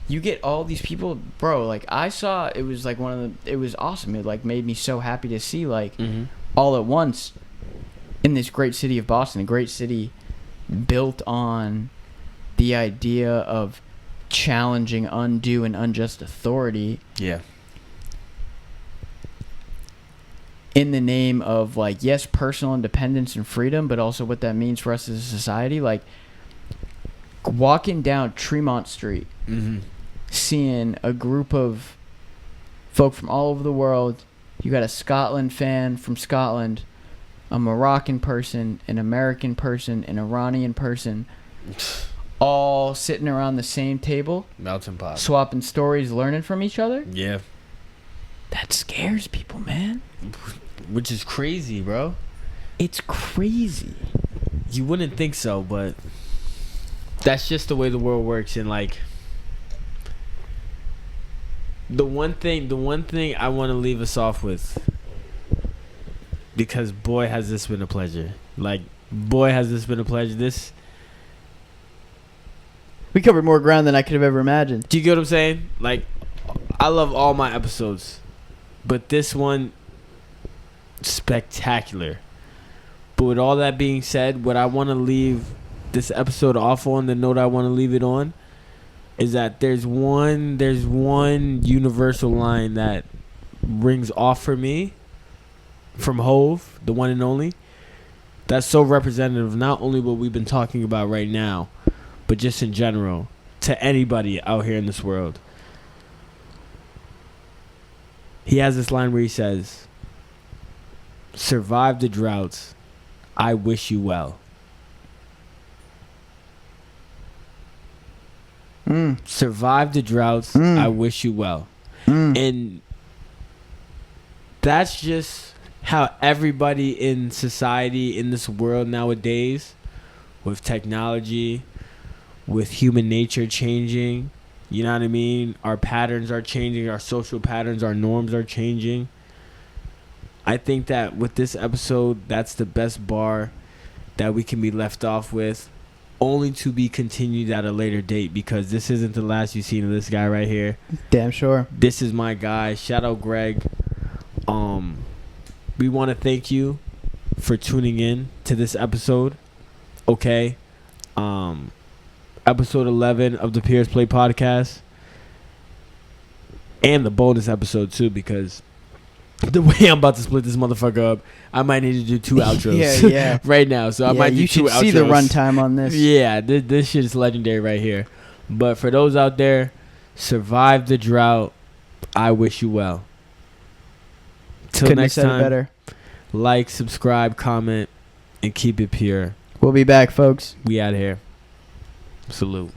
B: you get all these people, bro, like, I saw, it was, like, it was awesome. It, like, made me so happy to see, like, all at once in this great city of Boston, a great city built on the idea of challenging undue and unjust authority.
A: Yeah.
B: In the name of, like, yes, personal independence and freedom, but also what that means for us as a society. Like, walking down Tremont Street, seeing a group of folk from all over the world. You got a Scotland fan from Scotland, a Moroccan person, an American person, an Iranian person, all sitting around the same table,
A: melting pot,
B: swapping stories, learning from each other.
A: Yeah.
B: That scares people, man.
A: Which is crazy, bro.
B: It's crazy.
A: You wouldn't think so, but that's just the way the world works. And, like, the one thing I want to leave us off with, because boy has this been a pleasure. Like, boy has this been a pleasure.
B: We covered more ground than I could have ever imagined.
A: Do you get what I'm saying? Like, I love all my episodes, but this one, spectacular. But with all that being said, what I want to leave this episode off on, the note I want to leave it on, is that there's one universal line that rings off for me from Hove, the one and only, that's so representative of not only what we've been talking about right now, but just in general, to anybody out here in this world. He has this line where he says, "Survive the droughts. I wish you well." Survive the droughts. I wish you well. And that's just how everybody in society, in this world nowadays, with technology, with human nature changing, you know what I mean? Our patterns are changing. Our social patterns, our norms are changing. I think that with this episode, that's the best bar that we can be left off with, only to be continued at a later date, because this isn't the last you've seen of this guy right here.
B: Damn sure.
A: This is my guy. Shout out Greg. We want to thank you for tuning in to this episode. Okay. Episode 11 of the Purest Play podcast. And the bonus episode too, because the way I'm about to split this motherfucker up, I might need to do 2 outros
B: yeah.
A: right now. So I might do 2 outros.
B: You should see the runtime on this.
A: Yeah, this shit is legendary right here. But for those out there, Survive the drought. I wish you well. Till
B: Couldn't have
A: next
B: said it
A: time,
B: better.
A: like, subscribe, comment, and keep it pure.
B: We'll be back, folks.
A: We out here. Salute.